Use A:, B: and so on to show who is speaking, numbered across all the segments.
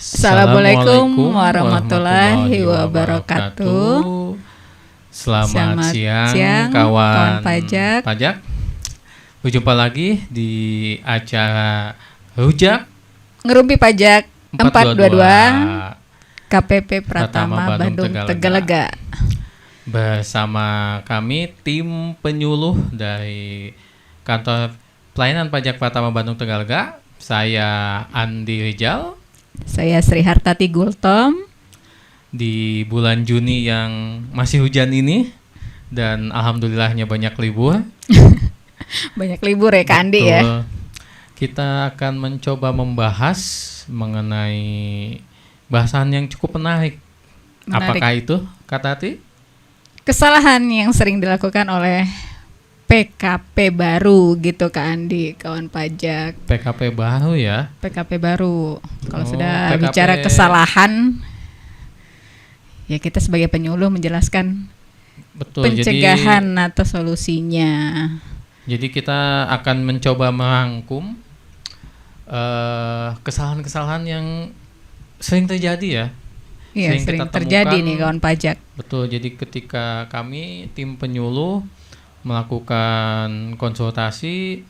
A: Assalamualaikum warahmatullahi wabarakatuh.
B: Selamat siang kawan
A: pajak.
B: Berjumpa lagi di acara Rujak
A: Ngerumpi Pajak 422 KPP Pratama Bandung Tegalega.
B: Bersama kami tim penyuluh dari Kantor Pelayanan Pajak Pratama Bandung Tegalega. Saya Andi Rijal.
A: Saya Sri Hartati Gultom.
B: Di bulan Juni yang masih hujan ini, dan alhamdulillahnya banyak libur.
A: Banyak libur ya Kak Andi ya.
B: Kita akan mencoba membahas mengenai bahasan yang cukup menarik. Apakah itu, Kak Tati? Kesalahan
A: yang sering dilakukan oleh PKP baru gitu Kak Andi, kawan pajak.
B: PKP baru ya?
A: PKP baru. Kalau sudah PKP... bicara kesalahan, ya kita sebagai penyuluh menjelaskan pencegahan atau solusinya. Jadi
B: kita akan mencoba merangkum kesalahan-kesalahan yang sering terjadi ya.
A: Iya, sering terjadi nih kawan pajak.
B: Betul, jadi ketika kami tim penyuluh melakukan konsultasi,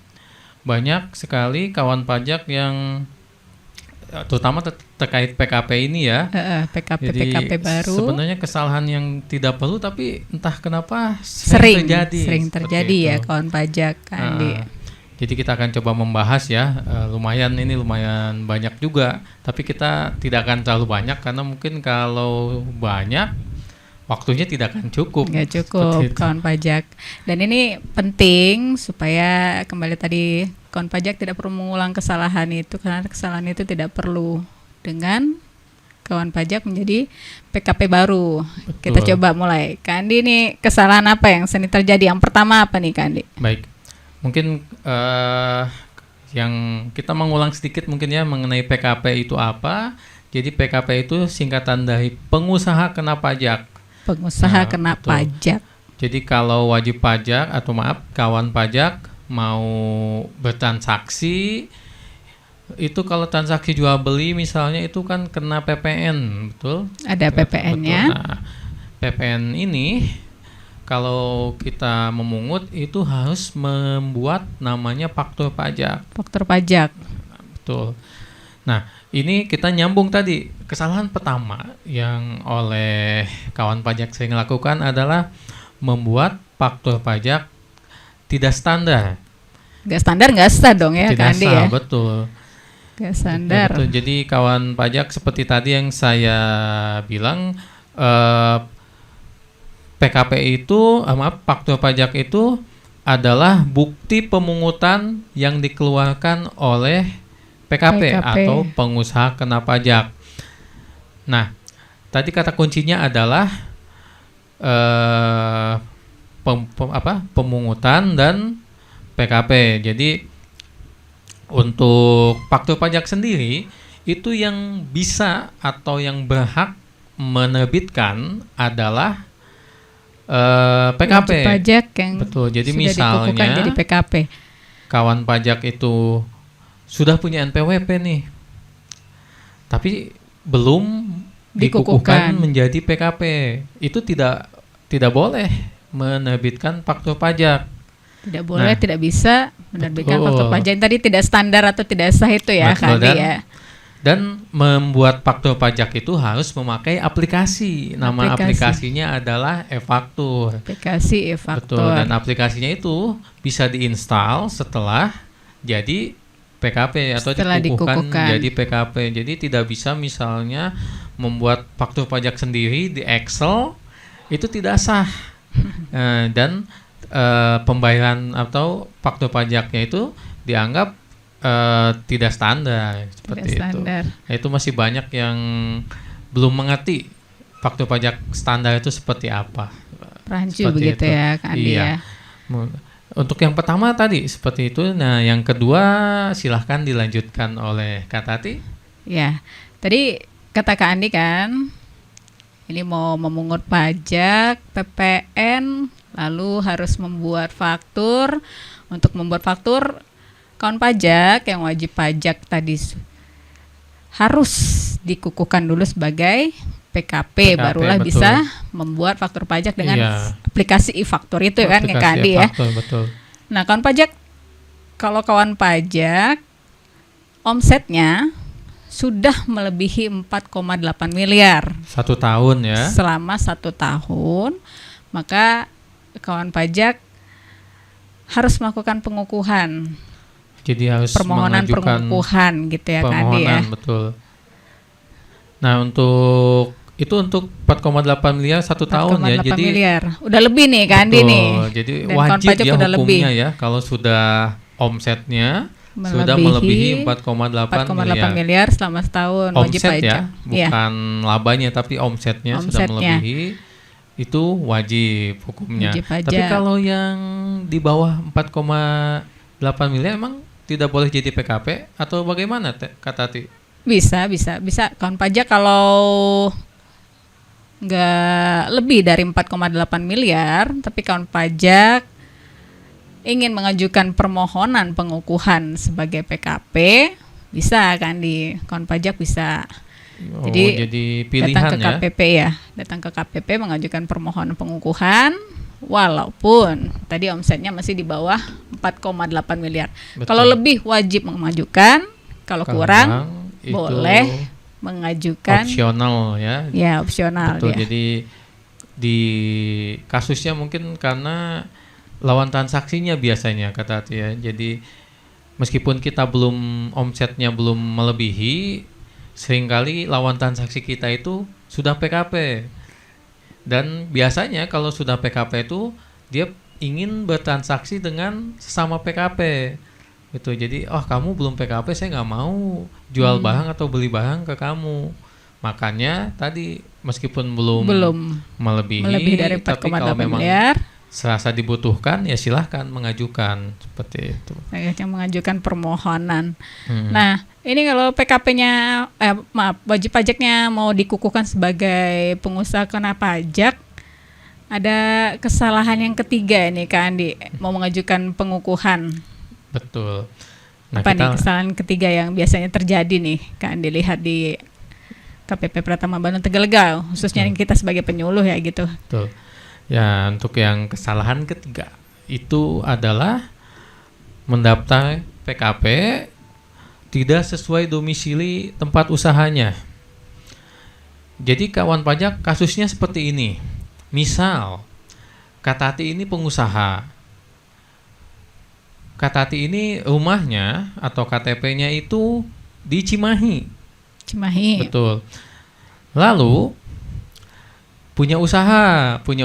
B: banyak sekali kawan pajak yang terutama terkait PKP ini ya.
A: PKP baru.
B: Sebenarnya kesalahan yang tidak perlu tapi entah kenapa
A: sering terjadi ya kawan pajak Andi.
B: Jadi kita akan coba membahas ya, lumayan banyak juga, tapi kita tidak akan terlalu banyak karena mungkin kalau banyak waktunya tidak akan cukup.
A: Nggak cukup kawan pajak. Dan ini penting supaya kembali tadi kawan pajak tidak perlu mengulang kesalahan itu, karena kesalahan itu tidak perlu dengan kawan pajak menjadi PKP baru.
B: Betul.
A: Kita coba mulai. Kak Andi, ini kesalahan apa yang sering terjadi? Yang pertama apa nih Kak Andi?
B: Baik, mungkin yang kita mengulang sedikit mungkin ya mengenai PKP itu apa. Jadi PKP itu singkatan dari pengusaha kena pajak.
A: Pengusaha kena pajak.
B: Jadi kalau wajib pajak atau kawan pajak mau bertransaksi, itu kalau transaksi jual beli misalnya itu kan kena PPN, betul?
A: Ada PPN-nya.
B: Nah, PPN ini kalau kita memungut itu harus membuat namanya faktur pajak.
A: Faktur pajak.
B: Betul. Nah, ini kita nyambung tadi. Kesalahan pertama yang oleh kawan pajak sering lakukan adalah membuat faktur pajak tidak standar.
A: Nggak sah dong ya
B: Kak Andi ya? Betul.
A: Nggak standar.
B: Betul. Jadi kawan pajak seperti tadi yang saya bilang, PKP itu, faktur pajak itu adalah bukti pemungutan yang dikeluarkan oleh PKP atau pengusaha kena pajak. Nah, tadi kata kuncinya adalah pemungutan dan PKP. Jadi untuk faktur pajak sendiri itu yang bisa atau yang berhak menerbitkan adalah PKP.
A: Wajib pajak yang
B: betul. Jadi
A: sudah
B: misalnya
A: jadi PKP.
B: Kawan pajak itu sudah punya NPWP nih, tapi belum dikukuhkan menjadi PKP. Itu tidak boleh menerbitkan faktur pajak. Tidak boleh,
A: tidak bisa menerbitkan faktur pajak yang tadi tidak standar atau tidak sah itu ya, Kak Andi ya.
B: Dan membuat faktur pajak itu harus memakai aplikasi. Nama aplikasinya adalah e-faktur.
A: Aplikasi e-faktur.
B: Betul, dan aplikasinya itu bisa diinstal setelah jadi PKP atau dikukuhkan jadi PKP. Jadi tidak bisa misalnya membuat faktur pajak sendiri di Excel, itu tidak sah. Dan pembayaran atau faktur pajaknya itu dianggap tidak standar seperti itu. Nah, itu masih banyak yang belum mengerti faktur pajak standar itu seperti apa.
A: Rancu begitu itu. Ya Kak Andi ya.
B: Untuk yang pertama tadi seperti itu. Nah, yang kedua silahkan dilanjutkan oleh Kak Tati.
A: Ya, tadi kata Kak Andi kan, ini mau memungut pajak, PPN, lalu harus membuat faktur. Untuk membuat faktur, kawan pajak yang wajib pajak tadi harus dikukuhkan dulu sebagai PKP, barulah
B: betul.
A: bisa membuat faktur pajak dengan aplikasi e-faktur itu kan Kak Andi ya.
B: Betul.
A: Nah, kawan pajak, kalau kawan pajak omsetnya sudah melebihi 4,8 miliar
B: 1 tahun ya.
A: selama 1 tahun, maka kawan pajak harus melakukan pengukuhan.
B: Jadi harus
A: permohonan pengukuhan gitu ya Kak Andi ya.
B: Betul. Nah, untuk 4,8 miliar 1 tahun ya.
A: 4,8
B: Jadi
A: miliar. Udah lebih nih Kak Andi nih.
B: Jadi
A: Dan
B: wajib ya
A: udah
B: hukumnya
A: lebih.
B: ya kalau sudah omsetnya sudah melebihi 4,8
A: miliar selama setahun, wajib
B: omset
A: pajak.
B: ya, bukan labanya tapi omsetnya sudah melebihi, itu wajib hukumnya.
A: Wajib pajak.
B: Tapi kalau yang di bawah 4,8 miliar emang tidak boleh jadi PKP atau bagaimana Kak Tati?
A: Bisa. Kawan pajak kalau nggak lebih dari 4,8 miliar, tapi kawan pajak ingin mengajukan permohonan pengukuhan sebagai PKP, bisa kan di kawan pajak bisa.
B: Jadi pilihan
A: datang ke KPP ya, datang ke KPP mengajukan permohonan pengukuhan, walaupun tadi omsetnya masih di bawah 4,8 miliar.
B: Betul.
A: Kalau lebih wajib mengajukan, kalau kurang boleh mengajukan
B: opsional ya.
A: Ya, opsional.
B: Betul.
A: Ya.
B: Jadi di kasusnya mungkin karena lawan transaksinya biasanya kata Tati ya. Jadi meskipun kita omsetnya belum melebihi, seringkali lawan transaksi kita itu sudah PKP. Dan biasanya kalau sudah PKP itu dia ingin bertransaksi dengan sesama PKP. Gitu. Jadi, kamu belum PKP, saya nggak mau jual barang atau beli barang ke kamu. Makanya tadi meskipun belum melebihi dari 4,8 miliar, serasa dibutuhkan ya silahkan mengajukan seperti itu.
A: Yang mengajukan permohonan. Nah, ini kalau PKP-nya, wajib pajaknya mau dikukuhkan sebagai pengusaha kena pajak, ada kesalahan yang ketiga nih Kak Andi, mau mengajukan pengukuhan.
B: Betul. Nah,
A: apa nih kesalahan ketiga yang biasanya terjadi nih Kak Andi lihat di KPP Pratama Bandung Tegalega, khususnya kita sebagai penyuluh ya gitu.
B: Betul. Ya, untuk yang kesalahan ketiga itu adalah mendaftar PKP tidak sesuai domisili tempat usahanya. Jadi kawan pajak kasusnya seperti ini. Misal, Kak Tati ini pengusaha. Kak Tati ini rumahnya atau KTP-nya itu di Cimahi. Betul. Lalu punya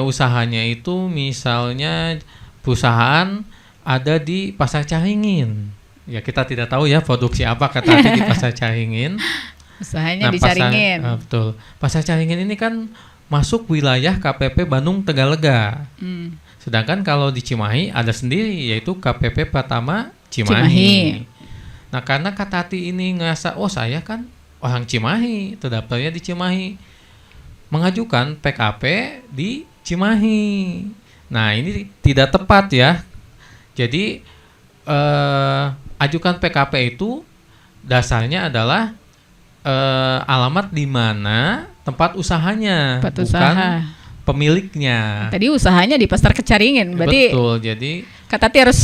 B: usahanya itu misalnya perusahaan ada di Pasar Caringin. Ya kita tidak tahu ya produksi apa Kak Tati di Pasar Caringin.
A: Usahanya di Caringin.
B: Betul. Pasar Caringin ini kan masuk wilayah KPP Bandung Tegalega. Sedangkan kalau di Cimahi ada sendiri yaitu KPP Pratama Cimahi. Nah, karena Kak Tati ini ngerasa saya kan orang Cimahi, terdaftarnya di Cimahi, mengajukan PKP di Cimahi. Nah, ini tidak tepat ya. Jadi ajukan PKP itu dasarnya adalah alamat di mana tempat usahanya, bukan pemiliknya.
A: Tadi usahanya di Pasar Kecaringin, berarti
B: betul. Jadi
A: Kak Tati harus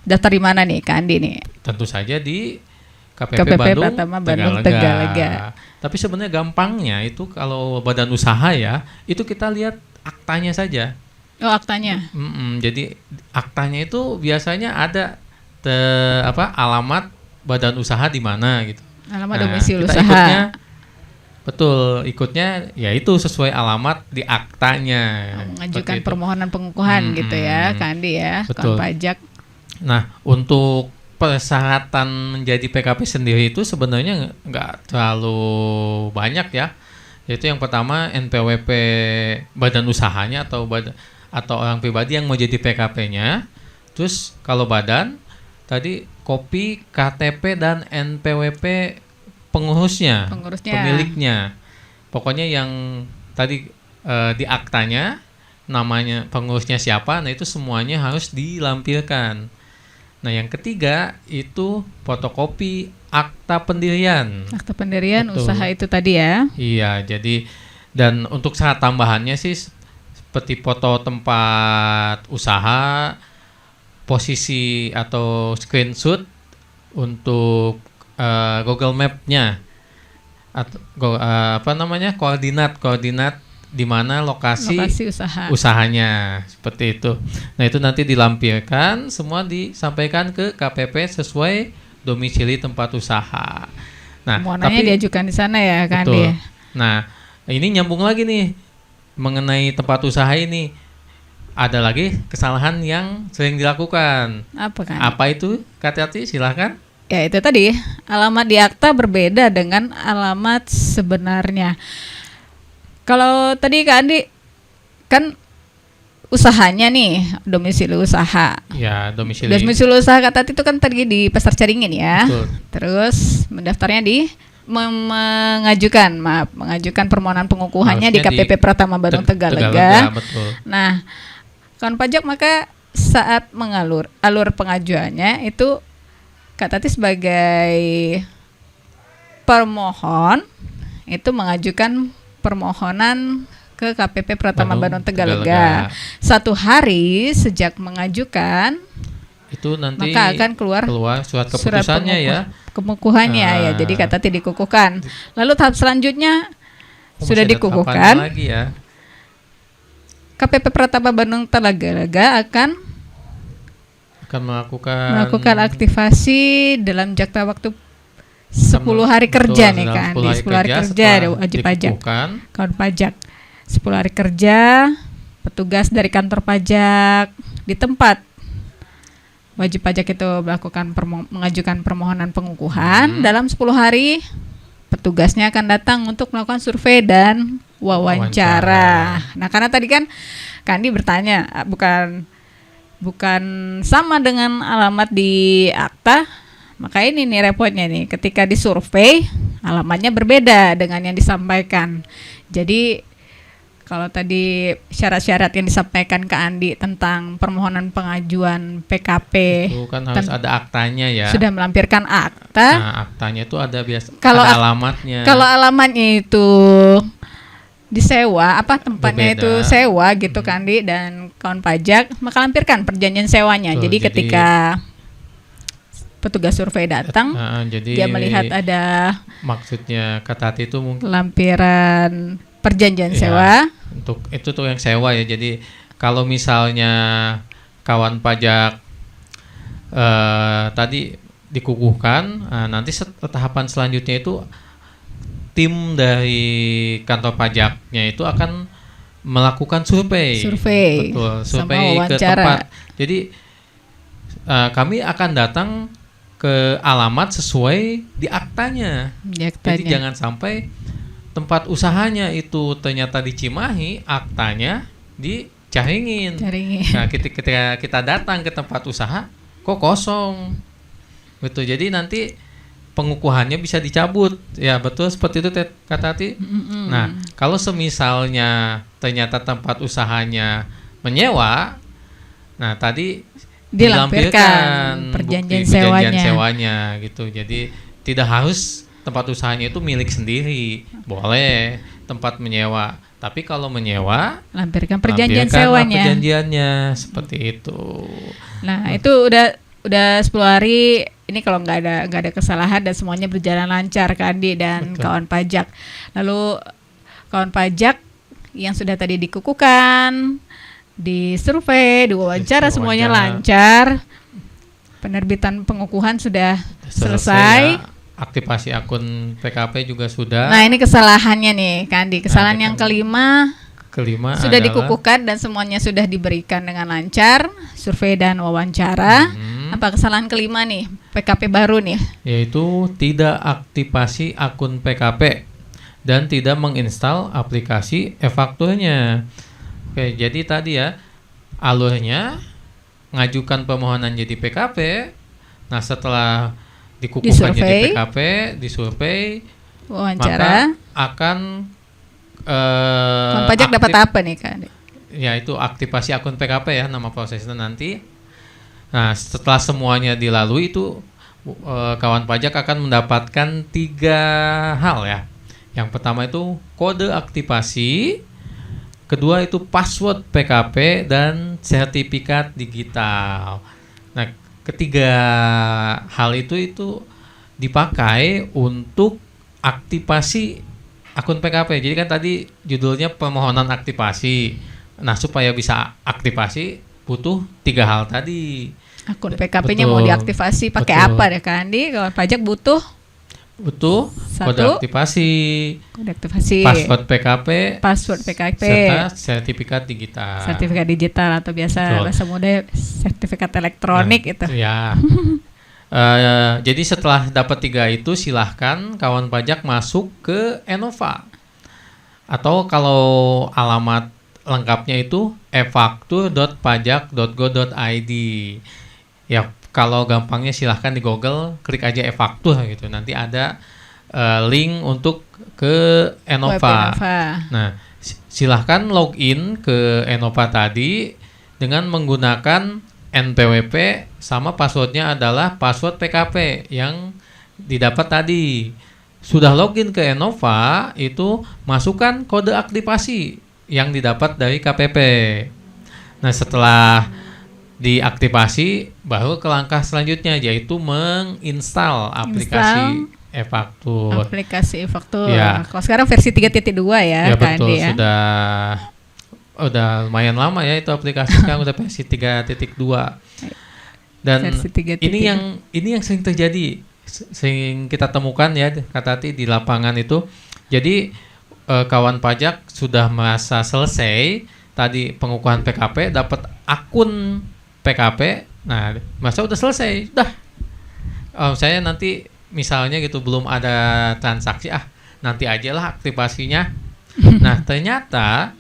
A: daftar di mana nih Kak Andi nih?
B: Tentu saja di KPP Bandung Tegalega. Tapi sebenarnya gampangnya itu kalau badan usaha ya, itu kita lihat aktanya saja.
A: Oh, aktanya.
B: Jadi aktanya itu biasanya ada alamat badan usaha di mana gitu.
A: Alamat domisili usaha.
B: Ikutnya yaitu sesuai alamat di aktanya.
A: Mengajukan permohonan pengukuhan gitu ya, Kak Andi ya, kawan pajak.
B: Nah, untuk persyaratan menjadi PKP sendiri itu sebenarnya nggak terlalu banyak ya. Yaitu yang pertama NPWP badan usahanya atau orang pribadi yang mau jadi PKP-nya. Terus kalau badan tadi kopi KTP dan NPWP pengurusnya, pemiliknya. Pokoknya yang tadi di aktanya namanya pengurusnya siapa, nah itu semuanya harus dilampirkan. Nah, yang ketiga itu fotokopi akta pendirian.
A: Akta pendirian
B: Betul.
A: usaha itu tadi ya.
B: Iya, jadi dan untuk syarat tambahannya sih seperti foto tempat usaha, posisi atau screenshot untuk Google Map-nya atau koordinat di mana lokasi usahanya seperti itu. Nah, itu nanti dilampirkan, semua disampaikan ke KPP sesuai domisili tempat usaha. Nah,
A: tapi diajukan di sana ya kan
B: dia.
A: dia.
B: Nah, ini nyambung lagi nih mengenai tempat usaha ini. Ada lagi kesalahan yang sering dilakukan.
A: Apa kan?
B: Apa itu? Kak Tati, silahkan.
A: Ya itu tadi, alamat di akta berbeda dengan alamat sebenarnya. Kalau tadi Kak Andi kan usahanya nih, domisili usaha.
B: Ya, domisili
A: usaha Kak Tati itu kan tadi di Pasar Caringin ya.
B: Betul.
A: Terus mendaftarnya di mengajukan permohonan pengukuhannya di KPP Pratama Barung Tegalega.
B: Betul.
A: Nah, kawan pajak maka saat alur pengajuannya itu Kak Tati sebagai permohon itu mengajukan permohonan ke KPP Pratama Barung Tegalega. 1 hari sejak mengajukan
B: itu nanti
A: maka akan keluar
B: surat keputusannya
A: pengukuhannya ya. Jadi Kak Tati dikukuhkan. Lalu tahap selanjutnya sudah dikukuhkan.
B: Lagi ya.
A: KPP Pratama Barung Tegalega akan melakukan aktivasi dalam jangka waktu 10 hari kerja nih kan. 10 hari kerja ada wajib pajak. Kawan pajak 10 hari kerja, petugas dari kantor pajak di tempat wajib pajak itu mengajukan permohonan pengukuhan. Dalam 10 hari petugasnya akan datang untuk melakukan survei dan wawancara. Nah, karena tadi kan Kandi bertanya bukan sama dengan alamat di akta, maka ini nih repotnya nih, ketika disurvei alamatnya berbeda dengan yang disampaikan. Jadi kalau tadi syarat-syarat yang disampaikan ke Andi tentang permohonan pengajuan PKP
B: itu kan harus ada aktanya ya.
A: Sudah melampirkan akta.
B: Nah, aktanya itu ada ada alamatnya.
A: Kalau alamatnya itu disewa, tempatnya berbeda. Itu sewa gitu kan Di, dan kawan pajak, maka lampirkan perjanjian sewanya. Jadi ketika petugas survei datang, dia melihat ada
B: maksudnya kata Tati itu mungkin
A: lampiran perjanjian sewa.
B: Untuk itu tuh yang sewa ya. Jadi kalau misalnya kawan pajak tadi dikukuhkan, nanti tahapan selanjutnya itu tim dari kantor pajaknya itu akan melakukan survei. Betul, survei ke tempat. Jadi kami akan datang ke alamat sesuai di aktanya. Jadi jangan sampai tempat usahanya itu ternyata di Cimahi, aktanya di Caringin. Nah, ketika kita datang ke tempat usaha kok kosong. Betul. Jadi nanti pengukuhannya bisa dicabut. Ya, betul seperti itu Kak Tati. Nah, kalau semisalnya ternyata tempat usahanya menyewa, nah tadi dilampirkan perjanjian sewanya gitu. Jadi tidak harus tempat usahanya itu milik sendiri. Boleh tempat menyewa. Tapi kalau menyewa, lampirkan perjanjiannya seperti itu.
A: Nah, itu udah 10 hari. Ini kalau nggak ada kesalahan dan semuanya berjalan lancar kan Andi dan betul. Kawan pajak. Lalu kawan pajak yang sudah tadi dikukuhkan, disurvei, diwawancara semuanya lancar. Penerbitan pengukuhan sudah selesai.
B: Ya. Aktivasi akun PKP juga sudah.
A: Nah, ini kesalahannya nih kan Andi. Kesalahan yang kelima sudah dikukuhkan dan semuanya sudah diberikan dengan lancar, survei dan wawancara. Apa kesalahan kelima nih PKP baru nih?
B: Yaitu tidak aktivasi akun PKP dan tidak menginstal aplikasi e-fakturnya. Oke, jadi tadi ya alurnya ngajukan permohonan jadi PKP. Nah, setelah dikukuhkan jadi PKP, disurvei, wawancara, maka akan
A: pajak dapat apa nih Kak?
B: Ya, itu aktivasi akun PKP ya nama prosesnya nanti. Nah, setelah semuanya dilalui itu kawan pajak akan mendapatkan 3 hal ya. Yang pertama itu kode aktivasi, kedua itu password PKP dan sertifikat digital. Nah, ketiga hal itu dipakai untuk aktivasi akun PKP. Jadi kan tadi judulnya permohonan aktivasi. Nah, supaya bisa aktivasi butuh 3 hal tadi.
A: Akun PKP-nya mau diaktifasi pakai apa deh Kak Andi? Kawan pajak butuh
B: kode aktivasi, password PKP, serta sertifikat digital atau biasa bahasa muda sertifikat elektronik itu. Ya. Jadi setelah dapat 3 itu silahkan kawan pajak masuk ke Enova. Atau kalau alamat lengkapnya itu efaktur.pajak.go.id. Ya, kalau gampangnya silahkan di Google klik aja e-faktur gitu. Nanti ada link untuk ke Enova. Nah, silahkan login ke Enova tadi dengan menggunakan NPWP sama passwordnya adalah password PKP yang didapat tadi. Sudah login ke Enova, itu masukkan kode aktivasi yang didapat dari KPP. Nah, setelah diaktifasi baru ke langkah selanjutnya, yaitu menginstal aplikasi e-faktur.
A: Aplikasi e-faktur. Ya. Kalau sekarang versi 3.2 ya,
B: ya betul, ya. Udah lumayan lama ya itu aplikasi, sekarang udah versi 3.2. Dan versi 3.2. ini yang sering terjadi, sering kita temukan ya Kak Tati di lapangan itu. Jadi kawan pajak sudah merasa selesai tadi pengukuhan PKP, dapat akun PKP, nah masa udah selesai, saya nanti misalnya gitu belum ada transaksi, nanti aja lah aktivasinya. Nah, ternyata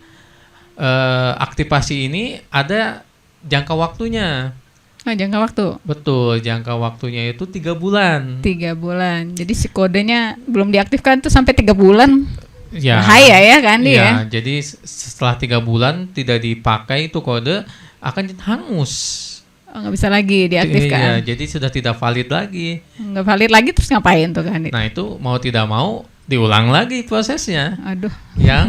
B: aktivasi ini ada jangka waktunya.
A: Jangka waktu? Betul,
B: jangka waktunya itu 3 bulan.
A: 3 bulan, jadi si kodenya belum diaktifkan tuh sampai 3 bulan.
B: Ya,
A: bahaya ya kan dia ya.
B: Jadi setelah 3 bulan tidak dipakai itu kode akan hangus.
A: Nggak bisa lagi diaktifkan.
B: Iya, jadi sudah tidak valid lagi.
A: Nggak valid lagi terus ngapain tuh kan?
B: Nah, itu mau tidak mau diulang lagi prosesnya.
A: Aduh.
B: Yang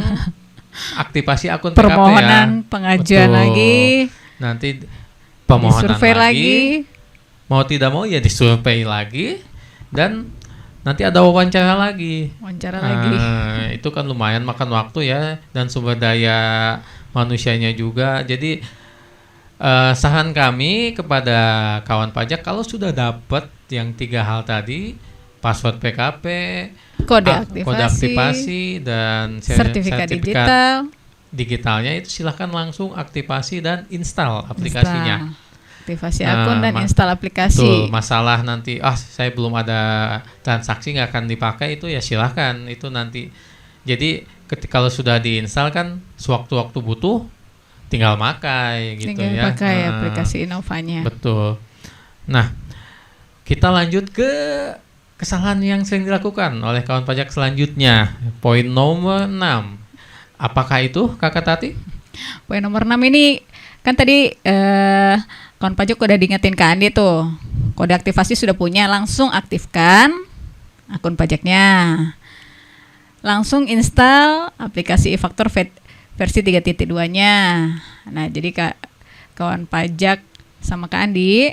B: aktivasi akun
A: permohonan
B: PKP ya.
A: Pengajuan lagi.
B: Nanti permohonan
A: disurvei lagi.
B: Mau tidak mau ya disurvei lagi dan nanti ada wawancara lagi. Itu kan lumayan makan waktu ya, dan sumber daya manusianya juga. Jadi saran kami kepada kawan pajak, kalau sudah dapat yang 3 hal tadi, password PKP,
A: kode
B: aktivasi dan sertifikat digitalnya, itu silahkan langsung aktivasi dan install aplikasinya.
A: Aktivasi akun dan install aplikasi.
B: Betul, masalah nanti saya belum ada transaksi nggak akan dipakai, itu ya silahkan itu nanti. Jadi kalau sudah diinstal kan sewaktu-waktu butuh tinggal pakai gitu ya.
A: Pakai aplikasi Enovanya.
B: Betul. Nah, kita lanjut ke kesalahan yang sering dilakukan oleh kawan pajak selanjutnya. Poin nomor 6. Apakah itu Kakak Tati?
A: Poin nomor 6 ini kan tadi kawan pajak udah diingetin ke Andi tuh, kode aktivasi sudah punya, langsung aktifkan akun pajaknya, langsung install aplikasi e-faktur versi 3.2-nya. Nah, jadi kawan pajak sama Kak Andi,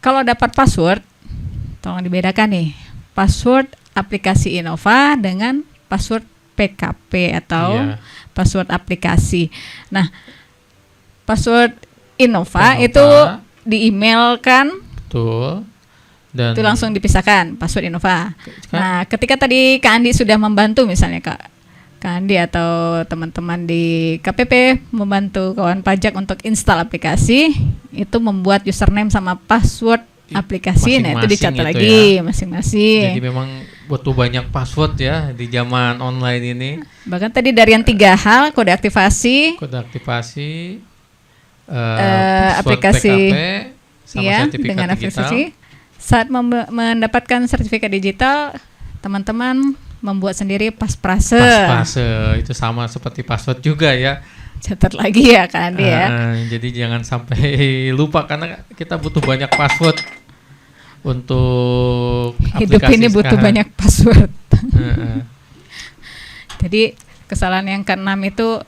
A: kalau dapat password, tolong dibedakan nih, password aplikasi Enova dengan password PKP atau password aplikasi. Nah, password Enova itu di-emailkan.
B: Betul. Dan
A: itu langsung dipisahkan password Enova. Nah, ketika tadi Kak Andi sudah membantu, misalnya Kak Andi atau teman-teman di KPP membantu kawan pajak untuk install aplikasi, itu membuat username sama password aplikasi, nah itu dicatat lagi masing-masing.
B: Jadi memang butuh banyak password ya di zaman online ini.
A: Bahkan tadi dari yang 3 hal, kode aktivasi, aplikasi
B: PKP, sama sertifikat
A: dengan
B: digital.
A: aplikasi. Saat mendapatkan sertifikat digital, teman-teman membuat sendiri pasprase.
B: Pasprase itu sama seperti password juga ya.
A: Catat lagi ya kan dia.
B: Jadi jangan sampai lupa karena kita butuh banyak password. untuk
A: hidup
B: aplikasi
A: ini butuh
B: sekarang.
A: banyak password.
B: Heeh.
A: Jadi kesalahan yang keenam itu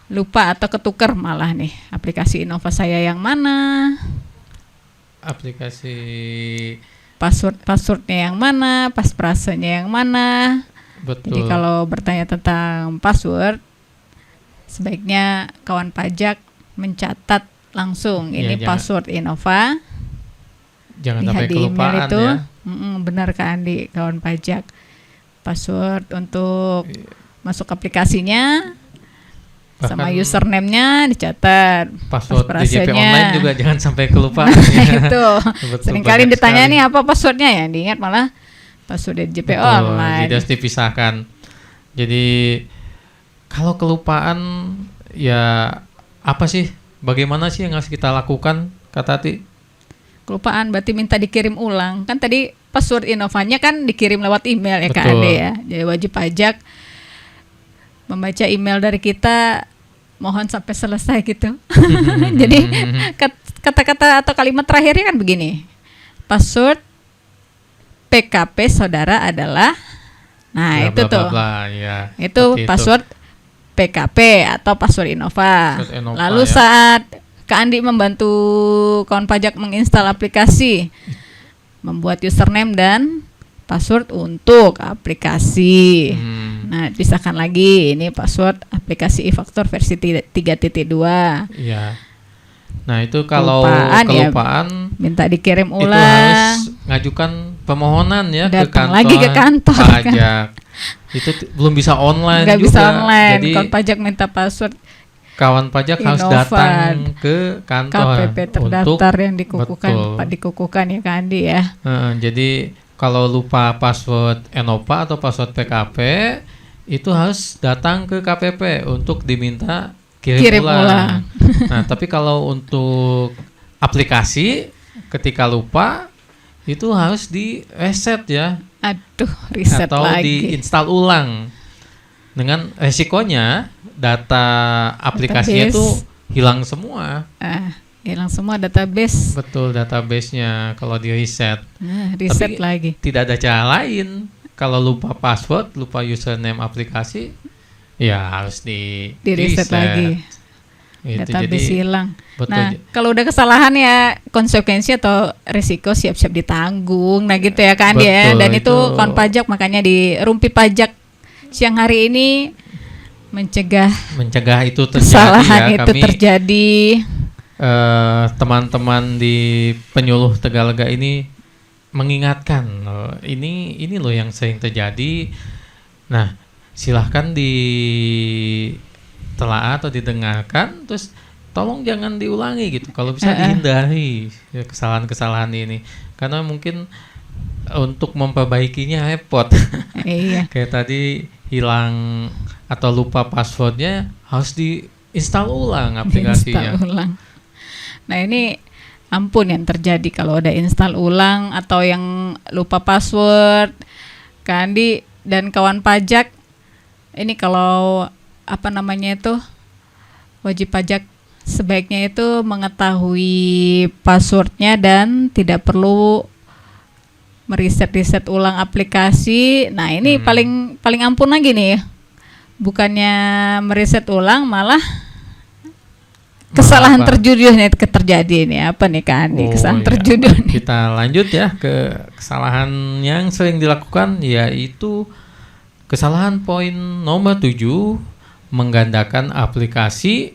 A: lupa atau ketukar malah nih. Aplikasi Innova saya yang mana?
B: Aplikasi
A: Passwordnya yang mana? Pasfrasenya yang mana?
B: betul.
A: Jadi kalau bertanya tentang password, sebaiknya kawan pajak mencatat langsung
B: Ya,
A: ini password Innova.
B: jangan
A: Lihat
B: sampai
A: di email
B: kelupaan
A: itu,
B: ya.
A: benar Kak Andi, kawan pajak. Password untuk masuk aplikasinya, sama
B: Bahkan
A: username-nya dicatat.
B: password DJP
A: Pasfrasenya.
B: online juga jangan sampai kelupaan. ya.
A: Itu.
B: Betul,
A: Seringkali
B: banyak
A: ditanya
B: sekali.
A: nih apa passwordnya, ya diingat malah password DJP
B: Betul,
A: online.
B: jadi harus dipisahkan. Jadi kalau kelupaan ya apa sih? Bagaimana sih yang harus kita lakukan, Kak Tati?
A: Kelupaan berarti minta dikirim ulang. Kan tadi password Innovanya kan dikirim lewat email ya Kak
B: Betul.
A: Ade ya. Jadi wajib pajak membaca email dari kita, mohon sampai selesai gitu. Jadi kata-kata atau kalimat terakhirnya kan begini. Password PKP saudara adalah, nah
B: Bla,
A: itu
B: bla, bla,
A: tuh.
B: bla, ya.
A: Itu
B: Seperti
A: password PKP atau password Innova.
B: Password Innova,
A: Lalu
B: ya.
A: saat Kak Andi membantu kawan pajak menginstal aplikasi, membuat username dan password untuk aplikasi. Nah, pisahkan lagi ini password aplikasi e-faktur versi 3.2.
B: Iya. Nah, itu kalau
A: Kelupaan ya,
B: kelupaan
A: minta dikirim
B: itu
A: ulang.
B: harus ngajukan permohonan ya ke
A: Datang
B: kantor
A: lagi ke kantor, kan.
B: pajak. Itu belum bisa online
A: Nggak
B: juga.
A: bisa online.
B: Jadi
A: Kawan pajak minta password
B: kawan pajak harus
A: Innova,
B: datang ke kantor
A: KPP terdaftar
B: untuk
A: yang dikukuhkan,
B: betul.
A: dikukuhkan ya Kak Andi ya.
B: Jadi kalau lupa password Innova atau password PKP itu harus datang ke KPP untuk diminta kirim ulang. Nah, tapi kalau untuk aplikasi ketika lupa itu harus di reset ya
A: Aduh, riset
B: atau
A: lagi.
B: diinstal ulang. Dengan resikonya data aplikasinya
A: Database.
B: tuh hilang semua.
A: Hilang semua database.
B: Betul, database-nya kalau di reset.
A: Nah, riset
B: Tapi
A: lagi.
B: tidak ada cara lain. Kalau lupa password, lupa username aplikasi, ya harus di
A: Reset lagi.
B: Gitu,
A: Database
B: jadi
A: hilang.
B: betul.
A: Nah, kalau udah kesalahan ya konsekuensi atau risiko siap-siap ditanggung. Nah, gitu ya kan ya.
B: Betul,
A: Dan itu
B: itu
A: kawan pajak makanya di Rumpi Pajak siang hari ini mencegah
B: itu terjadi
A: kesalahan
B: ya.
A: itu
B: Kami
A: terjadi.
B: teman-teman di penyuluh Tegalega ini mengingatkan ini loh yang sering terjadi. Nah, silahkan ditelaah atau didengarkan, terus tolong jangan diulangi gitu. Kalau bisa dihindari ya, kesalahan-kesalahan ini, karena mungkin untuk memperbaikinya repot.
A: Iya.
B: Kayak tadi hilang atau lupa passwordnya harus diinstal ulang aplikasinya.
A: Install ulang. Nah, ini ampun yang terjadi kalau udah install ulang atau yang lupa password. Kak Andi dan kawan pajak ini kalau apa namanya itu wajib pajak sebaiknya itu mengetahui passwordnya dan tidak perlu meriset-riset ulang aplikasi. Nah, ini paling ampun lagi nih. Bukannya meriset ulang malah kesalahan terjudul nih terjadi nih. Apa nih Kak Andi? Kesalahan terjudul nih.
B: Kita lanjut ya ke kesalahan yang sering dilakukan, yaitu kesalahan poin nomor 7, menggandakan aplikasi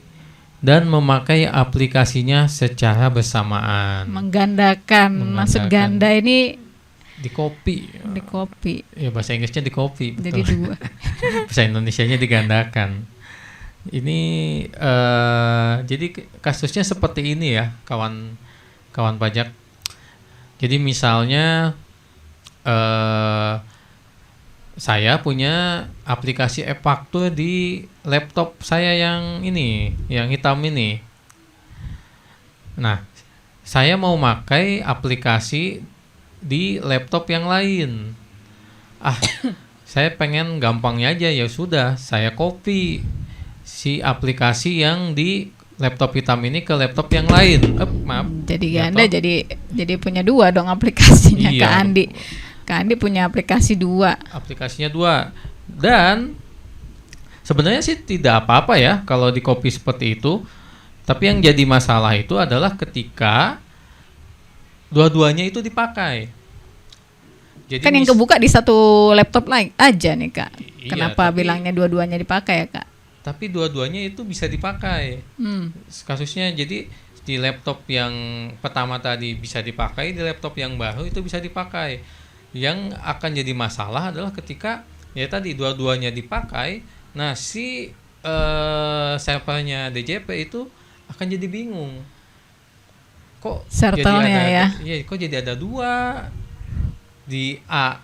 B: dan memakai aplikasinya secara bersamaan.
A: Menggandakan. Maksud ganda ini
B: di copy. Ya, bahasa Inggrisnya di copy.
A: Jadi dua.
B: Bahasa Indonesianya digandakan. Ini jadi kasusnya seperti ini ya, kawan pajak. Jadi misalnya saya punya aplikasi e-faktur di laptop saya yang ini, yang hitam ini. Nah, saya mau pakai aplikasi di laptop yang lain. Saya pengen gampangnya aja, ya sudah, saya copy si aplikasi yang di laptop hitam ini ke laptop yang lain. Maaf.
A: Jadi ganda, jadi punya 2 dong aplikasinya.
B: Iya.
A: Kak Andi punya aplikasi 2.
B: Aplikasinya 2. Dan sebenarnya sih tidak apa-apa ya kalau di copy seperti itu. Tapi yang jadi masalah itu adalah ketika dua-duanya itu dipakai. Jadi
A: Kan yang kebuka di satu laptop lain aja nih Kak.
B: Iya,
A: Kenapa bilangnya dua-duanya dipakai ya Kak?
B: Tapi dua-duanya itu bisa dipakai. Kasusnya jadi di laptop yang pertama tadi bisa dipakai, di laptop yang baru itu bisa dipakai. Yang akan jadi masalah adalah ketika ya tadi dua-duanya dipakai, nah si servernya DJP itu akan jadi bingung. Kok
A: Sertelnya ya?
B: Iya, kok jadi ada 2 di A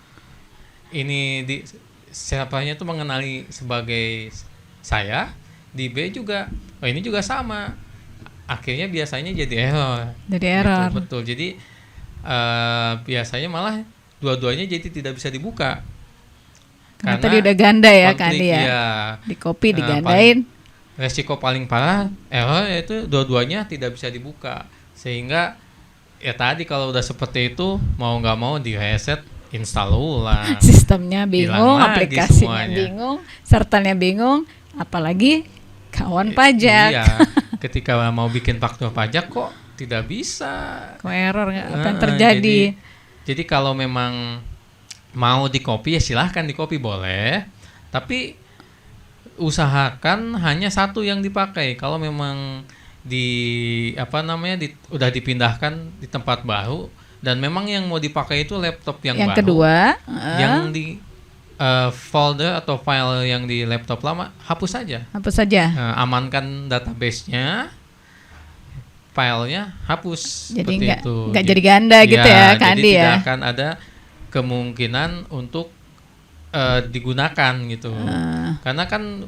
B: ini di servernya itu mengenali sebagai saya, di B juga ini juga sama, akhirnya biasanya jadi error. Gitu, betul. Jadi biasanya malah dua-duanya jadi tidak bisa dibuka
A: karena tadi udah ganda ya
B: konflik,
A: kan dia
B: ya,
A: di copy digandain.
B: Resiko paling parah error yaitu dua-duanya tidak bisa dibuka, sehingga ya tadi kalau udah seperti itu mau nggak mau di reset, install ulang,
A: sistemnya bingung, aplikasinya
B: semuanya.
A: bingung, sertalnya bingung, apalagi kawan pajak.
B: Iya, ketika mau bikin faktur pajak kok tidak bisa,
A: kok error, apa yang terjadi.
B: Jadi kalau memang mau di copy ya silahkan di copy boleh, tapi usahakan hanya satu yang dipakai. Kalau memang udah dipindahkan di tempat baru dan memang yang mau dipakai itu laptop yang baru.
A: Kedua,
B: yang di folder atau file yang di laptop lama hapus saja. Amankan database-nya, filenya hapus.
A: Jadi
B: nggak
A: jadi ganda gitu ya, Kak Andi ya.
B: Tidak akan ada kemungkinan untuk digunakan gitu. Karena kan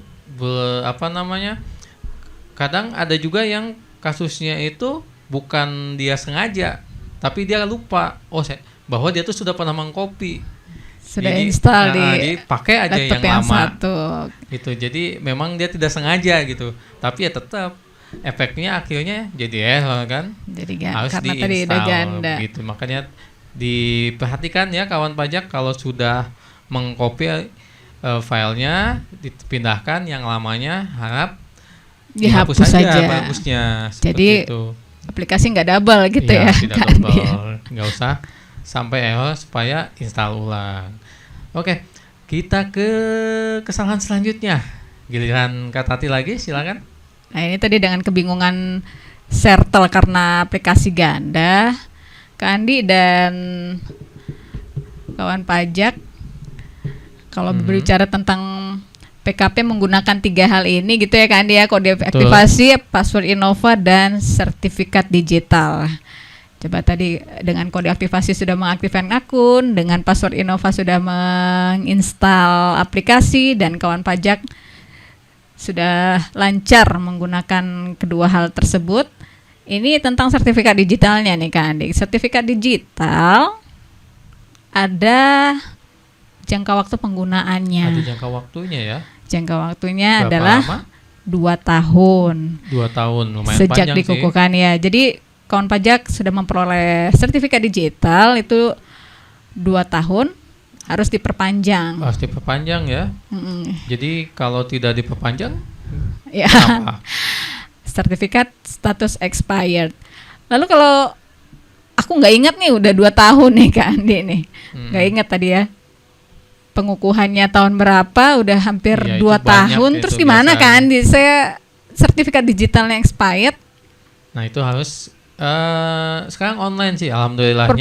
B: kadang ada juga yang kasusnya itu bukan dia sengaja, tapi dia lupa bahwa dia tuh sudah pernah mengcopy,
A: sudah install
B: di pakai aja yang lama
A: satu.
B: Gitu. Jadi memang dia tidak sengaja gitu, tapi ya tetap efeknya akhirnya jadi error kan.
A: Jadi
B: harus
A: karena tadi udah ganda.
B: Gitu. Makanya diperhatikan ya kawan pajak, kalau sudah mengcopy filenya dipindahkan, yang lamanya harap dihapus saja bagusnya.
A: Jadi
B: itu.
A: Aplikasi nggak double gitu ya.
B: Tidak double, nggak usah sampai error supaya install ulang. Oke, kita ke kesalahan selanjutnya. Giliran Kak Tati lagi, silakan.
A: Nah ini tadi dengan kebingungan sertel karena aplikasi ganda, Kak Andi dan kawan pajak. Kalau berbicara tentang PKP menggunakan 3 hal ini gitu ya Kak Andi ya, kode aktivasi, password Innova, dan sertifikat digital. Coba tadi dengan kode aktivasi sudah mengaktifkan akun, dengan password Innova sudah menginstal aplikasi, dan kawan pajak sudah lancar menggunakan kedua hal tersebut. Ini tentang sertifikat digitalnya nih Kak Andi. Sertifikat digital ada jangka waktu penggunaannya.
B: Ada jangka waktunya ya.
A: Jangka waktunya
B: berapa
A: adalah
B: lama?
A: 2 tahun.
B: 2 tahun, lumayan
A: sejak
B: panjang
A: dikukuhkan ya. Jadi kawan pajak sudah memperoleh sertifikat digital itu 2 tahun, harus diperpanjang.
B: Harus diperpanjang ya. Jadi kalau tidak diperpanjang,
A: ya.
B: Apa?
A: Sertifikat status expired. Lalu kalau aku nggak ingat nih, udah 2 tahun nih Kak Andi nih, nggak ingat tadi ya. Pengukuhannya tahun berapa, udah hampir 2 tahun, terus gimana kan saya sertifikat digitalnya expired?
B: Nah itu harus sekarang online sih alhamdulillahnya.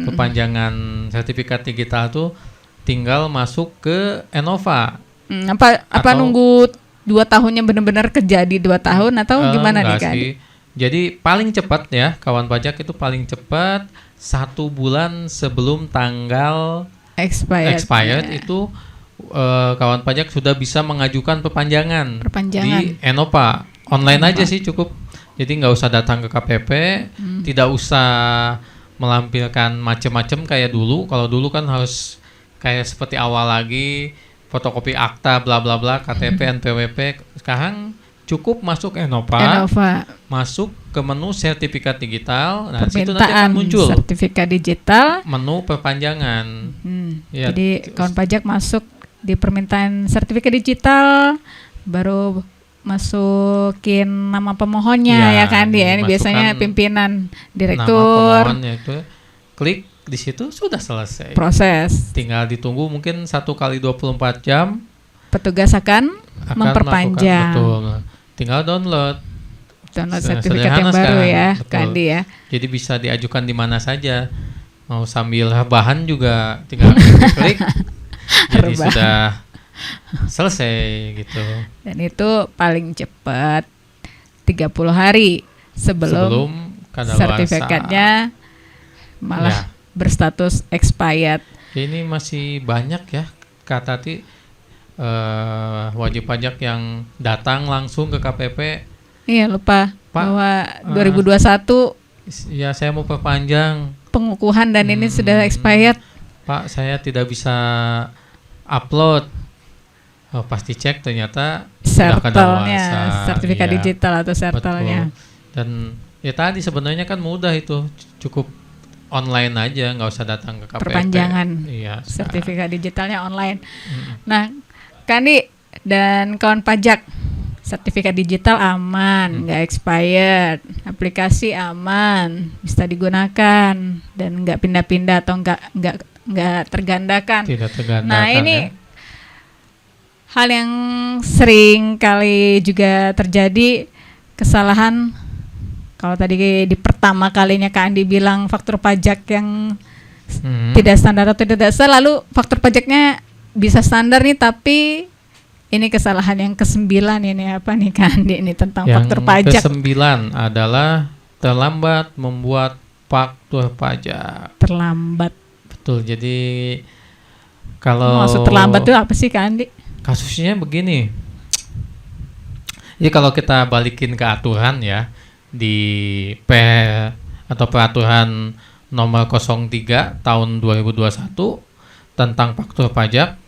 B: Perpanjangan sertifikat digital tuh tinggal masuk ke Innova.
A: Apa nunggu 2 tahunnya benar-benar kejadi 2 tahun atau gimana nih Kak?
B: Jadi paling cepat ya kawan pajak itu paling cepat 1 bulan sebelum tanggal expired itu kawan pajak sudah bisa mengajukan perpanjangan di Innova. Online aja sih cukup. Jadi nggak usah datang ke KPP, tidak usah melampirkan macam-macam kayak dulu. Kalau dulu kan harus kayak seperti awal lagi, fotokopi akta bla bla bla, KTP, NPWP. Sekarang cukup masuk Enova, masuk ke menu sertifikat digital. Nah, situ nanti akan muncul
A: sertifikat digital,
B: menu perpanjangan.
A: Ya. Jadi kawan pajak masuk di permintaan sertifikat digital, baru masukin nama pemohonnya ya kan dia. Ini biasanya pimpinan, direktur.
B: Nama pemohonnya itu klik di situ sudah selesai.
A: Proses.
B: Tinggal ditunggu mungkin 1 kali 24 jam.
A: Petugas akan memperpanjang.
B: Betul. Tinggal download
A: sertifikat yang baru ya, Kandi ya.
B: Jadi bisa diajukan di mana saja. Mau sambil rebahan juga tinggal klik. Jadi sudah selesai gitu. Dan
A: itu paling cepat 30 hari sebelum sertifikatnya malah berstatus expired.
B: Ini masih banyak ya Kak Tati, wajib pajak yang datang langsung ke KPP.
A: Iya, lupa Pak, bahwa 2021
B: ya saya mau perpanjang
A: pengukuhan dan ini sudah expired.
B: Pak, saya tidak bisa upload. Pasti cek ternyata
A: sertelnya, sertifikat digital atau sertelnya.
B: Dan ya tadi sebenarnya kan mudah itu, cukup online aja, nggak usah datang ke KPP.
A: Perpanjangan sertifikat digitalnya online. Nah, Kandi dan kawan pajak, sertifikat digital aman, nggak expired, aplikasi aman, bisa digunakan dan nggak pindah-pindah atau nggak tergandakan.
B: Tidak tergandakan.
A: Nah ini hal yang sering kali juga terjadi, kesalahan. Kalau tadi di pertama kalinya Kak Andi bilang faktur pajak yang tidak standar atau tidak standar, lalu faktur pajaknya bisa standar nih, tapi ini kesalahan yang ke-9 ini apa nih Kak Andi ini tentang faktur pajak.
B: Yang ke-9 adalah terlambat membuat faktur pajak.
A: Terlambat.
B: Betul. Jadi kalau
A: maksud terlambat itu apa sih Kak Andi?
B: Kasusnya begini. Jadi kalau kita balikin ke aturan ya, di atau peraturan nomor 03 tahun 2021 tentang faktur pajak.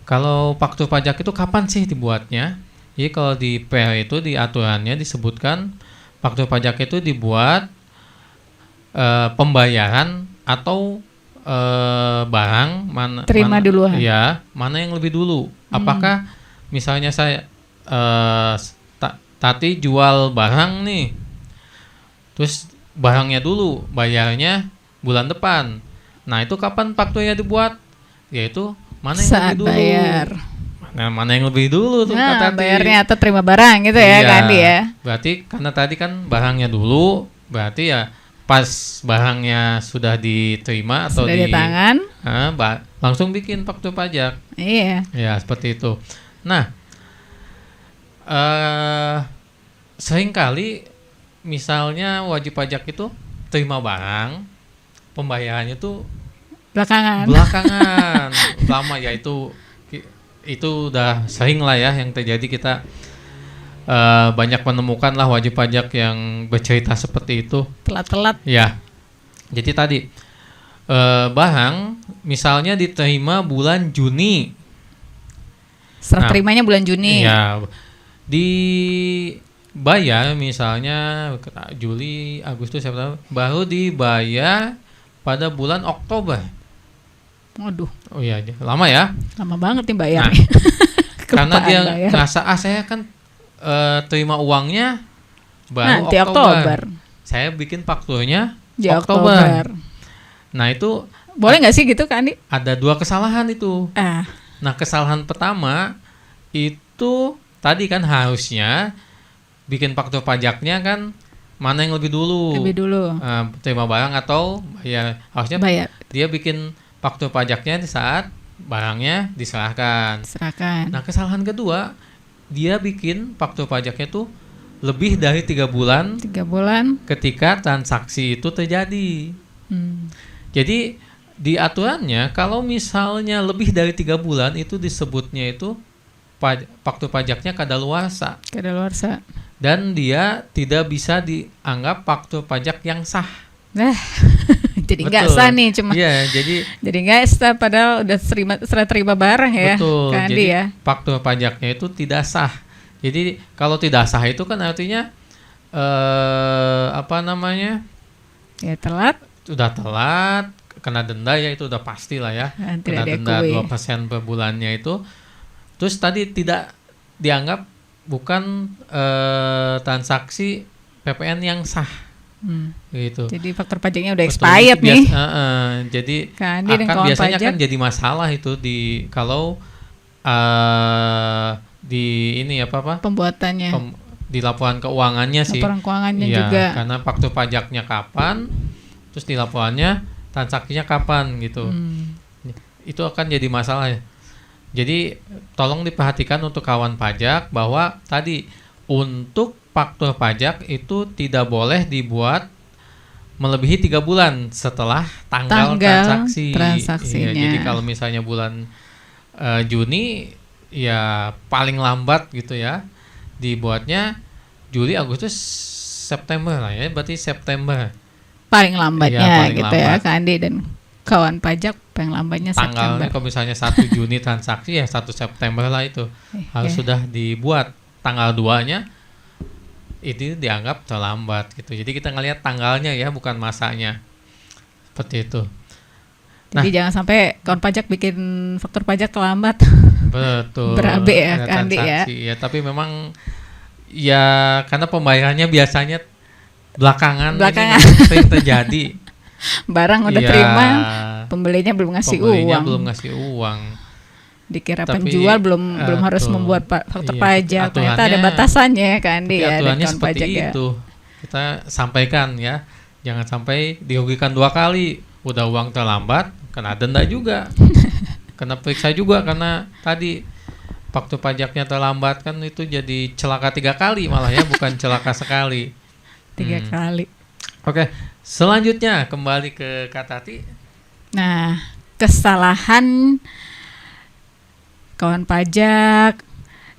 B: Kalau faktur pajak itu kapan sih dibuatnya? Jadi kalau di itu di aturannya disebutkan faktur pajak itu dibuat pembayaran atau barang
A: terima duluan.
B: Ya, mana yang lebih dulu? Apakah misalnya saya Tati jual barang nih, terus barangnya dulu, bayarnya bulan depan. Nah itu kapan fakturnya dibuat? Yaitu mana yang
A: saat
B: lebih dulu?
A: Bayar.
B: Mana yang lebih dulu tuh
A: Kak Tati? Bayarnya atau terima barang gitu ya, Kandi ya?
B: Berarti karena tadi kan barangnya dulu, berarti ya pas barangnya sudah diterima atau
A: sudah di tangan,
B: langsung bikin faktur pajak.
A: Iya.
B: Ya seperti itu. Nah. Seringkali misalnya wajib pajak itu terima barang, pembayarannya itu belakangan lama ya, itu udah sering lah ya yang terjadi. Kita banyak menemukan lah wajib pajak yang bercerita seperti itu,
A: telat
B: ya. Jadi tadi barang misalnya diterima bulan Juni,
A: serah terimanya bulan Juni
B: ya, dibayar misalnya Juli, Agustus, September, baru dibayar pada bulan Oktober.
A: Waduh.
B: Oh iya, lama ya?
A: Lama banget nih bayar.
B: Nah, karena dia ngerasa saya kan terima uangnya baru
A: nanti Oktober.
B: Saya bikin fakturnya
A: di Oktober.
B: Nah itu
A: boleh nggak sih gitu Kak Andi?
B: Ada 2 kesalahan itu. Nah kesalahan pertama itu tadi kan harusnya bikin faktur pajaknya kan mana yang lebih dulu? Terima barang atau bayar? Harusnya dia bikin faktur pajaknya di saat barangnya diserahkan. Nah kesalahan kedua, dia bikin faktur pajaknya tuh lebih dari 3 bulan. Ketika transaksi itu terjadi. Jadi di aturannya kalau misalnya lebih dari 3 bulan itu disebutnya itu faktur pajaknya kadaluarsa. Dan dia tidak bisa dianggap faktur pajak yang sah.
A: Jadi nggak sah nih, cuma.
B: Iya, jadi
A: nggak sah padahal udah serah terima barang ya.
B: Betul.
A: Kandi
B: jadi
A: ya.
B: faktur pajaknya itu tidak sah. Jadi kalau tidak sah itu kan artinya apa namanya?
A: Ya telat.
B: Sudah telat, kena denda ya, itu udah pasti lah ya. Kena denda 2% per bulannya itu. Terus tadi tidak dianggap bukan transaksi PPN yang sah. Gitu.
A: Jadi faktor pajaknya udah expired nih.
B: Jadi akan biasanya kan jadi masalah itu kalau di ini apa
A: pembuatannya.
B: Di laporan keuangannya sih.
A: Laporan keuangannya juga.
B: Karena faktur pajaknya kapan, terus di laporannya transaksinya kapan gitu. Itu akan jadi masalah ya. Jadi tolong diperhatikan untuk kawan pajak bahwa tadi untuk faktur pajak itu tidak boleh dibuat melebihi 3 bulan setelah tanggal transaksinya. Ya, jadi kalau misalnya bulan Juni ya paling lambat gitu ya, dibuatnya Juli, Agustus, September lah ya, berarti September
A: paling lambatnya ya, gitu lambat. Ya Kak Andi dan kawan pajak paling lambatnya
B: tanggalnya
A: September.
B: Kalau misalnya 1 Juni transaksi ya 1 September lah itu harus sudah dibuat. Tanggal 2-nya itu dianggap terlambat gitu. Jadi kita ngelihat tanggalnya ya, bukan masanya. Seperti itu.
A: Jadi jangan sampai kawan pajak bikin faktur pajak terlambat.
B: Betul.
A: Berabe ya Kak Andi ya.
B: Ya, tapi memang ya karena pembayarannya biasanya belakangan. Ini sering terjadi.
A: Barang udah terima, pembelinya belum ngasih
B: uang.
A: Dikira penjual belum harus membuat faktur pajak. Ternyata ada batasannya Kak Andi ya.
B: Aturannya seperti itu. Kita sampaikan ya, jangan sampai dirugikan 2 kali. Udah uang terlambat, kena denda juga. Kena periksa juga karena tadi faktur pajaknya terlambat, kan itu jadi celaka 3 kali malah ya, bukan celaka sekali.
A: 3 kali.
B: Oke, selanjutnya kembali ke Kak Tati.
A: Nah, kesalahan kawan pajak,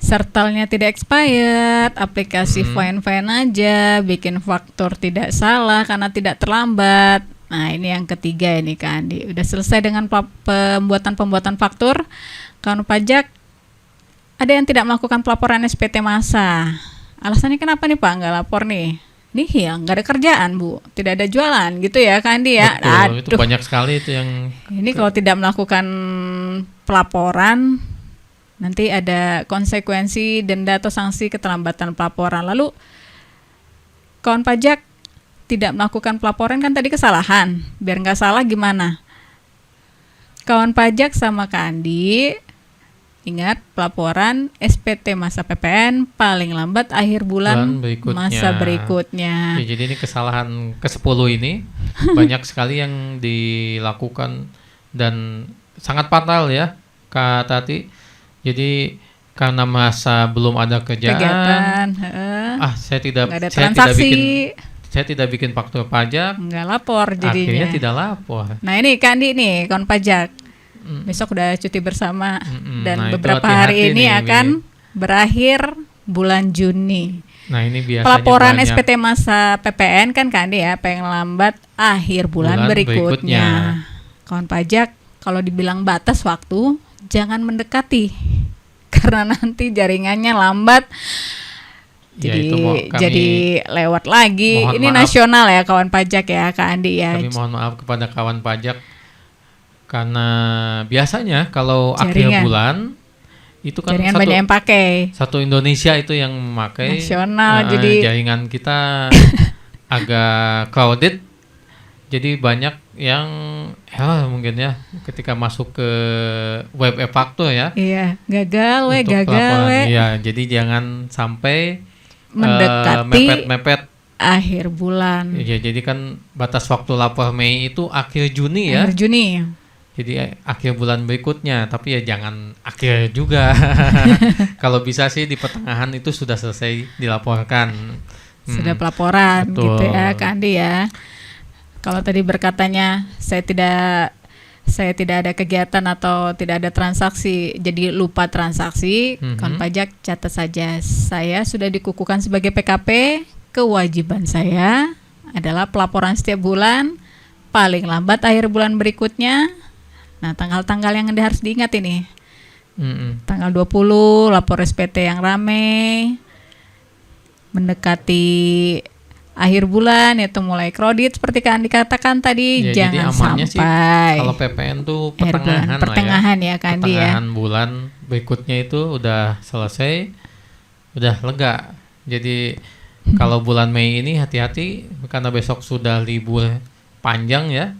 A: sertalnya tidak expired, aplikasi fine aja, bikin faktur tidak salah karena tidak terlambat. Nah, ini yang ketiga ini Kak Andi. Udah selesai dengan pembuatan faktur, kawan pajak ada yang tidak melakukan pelaporan SPT masa. Alasannya kenapa nih Pak nggak lapor nih? Nih ya nggak ada kerjaan Bu, tidak ada jualan gitu ya Kak Andi ya.
B: Betul, itu banyak sekali itu yang.
A: Ini kalau tidak melakukan pelaporan, nanti ada konsekuensi denda atau sanksi keterlambatan pelaporan. Lalu kawan pajak tidak melakukan pelaporan kan tadi kesalahan. Biar nggak salah gimana? Kawan pajak sama Kak Andi, ingat pelaporan SPT masa PPN paling lambat akhir bulan masa berikutnya.
B: Ya, jadi ini kesalahan ke-10 ini banyak sekali yang dilakukan dan sangat fatal ya Kak Tati. Jadi karena masa belum ada kegiatan, saya tidak bikin faktur pajak,
A: nggak lapor jadinya.
B: Akhirnya tidak lapor.
A: Nah ini Kak Andi nih kawan pajak, besok udah cuti bersama dan beberapa hari ini akan berakhir bulan Juni.
B: Nah ini biasanya
A: pelaporan SPT masa PPN kan Kak Andi ya, paling lambat akhir bulan berikutnya. Kawan pajak kalau dibilang batas waktu jangan mendekati karena nanti jaringannya lambat. Jadi lewat lagi. Ini nasional ya kawan pajak ya Kak Andi ya.
B: Kami mohon maaf kepada kawan pajak karena biasanya kalau akhir bulan itu kan
A: jaringan banyak yang pakai.
B: Satu Indonesia itu yang memakai
A: nasional. Jadi
B: jaringan kita agak crowded. Jadi banyak yang mungkin ya ketika masuk ke web e-faktur ya.
A: Iya, gagal.
B: Iya, jadi jangan sampai
A: mendekati
B: mepet
A: akhir bulan.
B: Ya, jadi kan batas waktu lapor Mei itu akhir Juni ya.
A: Akhir Juni.
B: Jadi akhir bulan berikutnya, tapi ya jangan akhir juga. Kalau bisa sih di pertengahan itu sudah selesai dilaporkan.
A: Sudah pelaporan. Betul. Gitu ya Kak Andi ya. Kalau tadi berkatanya saya tidak ada kegiatan atau tidak ada transaksi, jadi lupa transaksi, kawan pajak catat saja. Saya sudah dikukuhkan sebagai PKP, kewajiban saya adalah pelaporan setiap bulan, paling lambat akhir bulan berikutnya. Nah, tanggal-tanggal yang harus diingat ini. Tanggal 20 lapor SPT yang rame, mendekati akhir bulan itu mulai kredit seperti kan dikatakan tadi,
B: ya,
A: jangan
B: jadi
A: sampai
B: sih, kalau PPN tuh
A: pertengahan ya kan dia.
B: Pertengahan bulan berikutnya itu udah selesai, udah lega. Jadi kalau bulan Mei ini hati-hati karena besok sudah libur panjang ya.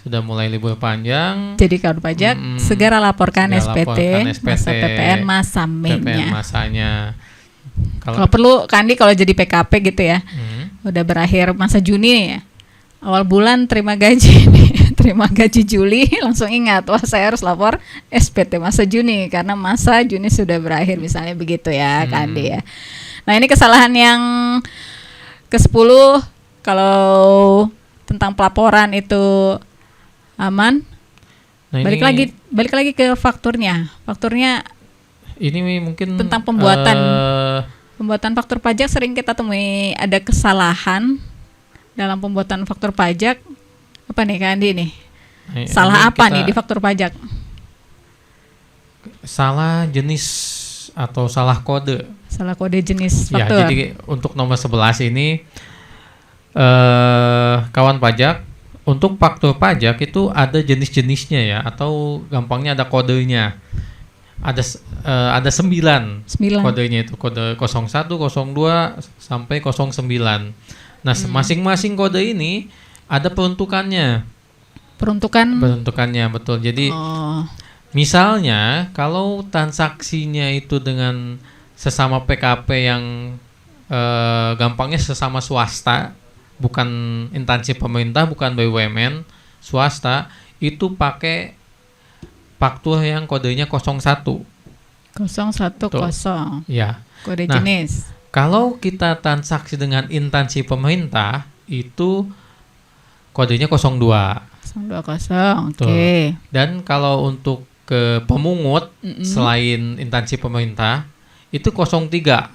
B: Sudah mulai libur panjang.
A: Jadi kawan pajak segera laporkan SPT, masa PPN masa Mei-nya.
B: PPN masanya.
A: Kalau perlu Kandi kalau jadi PKP gitu ya. Udah berakhir masa Juni nih ya. Awal bulan terima gaji nih, terima gaji Juli, langsung ingat wah saya harus lapor SPT masa Juni karena masa Juni sudah berakhir misalnya begitu ya Kandi ya. Nah, ini kesalahan yang ke-10 kalau tentang pelaporan itu aman. Nah, balik lagi ke fakturnya. Fakturnya
B: ini mungkin
A: tentang pembuatan faktur pajak sering kita temui ada kesalahan dalam pembuatan faktur pajak. Apa nih Kak Andi nih? Salah apa nih di faktur pajak?
B: Salah jenis atau salah kode.
A: Salah kode jenis faktur.
B: Ya, jadi untuk nomor 11 ini kawan pajak, untuk faktur pajak itu ada jenis-jenisnya ya, atau gampangnya ada kodenya. Ada 9 kodenya itu, kode 01, 02 sampai 09. Nah, masing-masing kode ini ada peruntukannya. Peruntukannya betul. Jadi misalnya kalau transaksinya itu dengan sesama PKP yang gampangnya sesama swasta, bukan instansi pemerintah, bukan BUMN, swasta, itu pakai faktur yang kodenya 01.
A: 010.
B: Ya.
A: Kode jenis.
B: Kalau kita transaksi dengan instansi pemerintah itu kodenya 02.
A: 020. Oke.
B: Dan kalau untuk ke pemungut selain instansi pemerintah itu 03.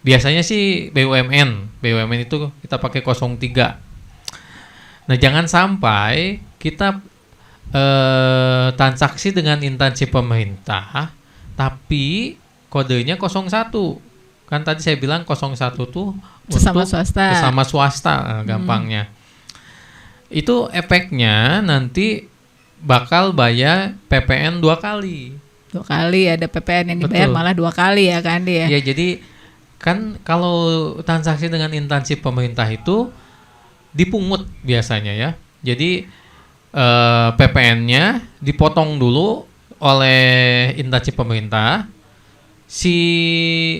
B: Biasanya sih BUMN itu kita pakai 03. Nah, jangan sampai kita transaksi dengan instansi pemerintah tapi kodenya 01. Kan tadi saya bilang 01 tuh
A: sesama
B: swasta gampangnya. Itu efeknya nanti bakal bayar PPN 2 kali.
A: 2 kali ada PPN yang dibayar. Betul. Malah 2 kali ya kan dia.
B: Ya, jadi kan kalau transaksi dengan instansi pemerintah itu dipungut biasanya ya. Jadi PPN-nya dipotong dulu oleh instansi pemerintah,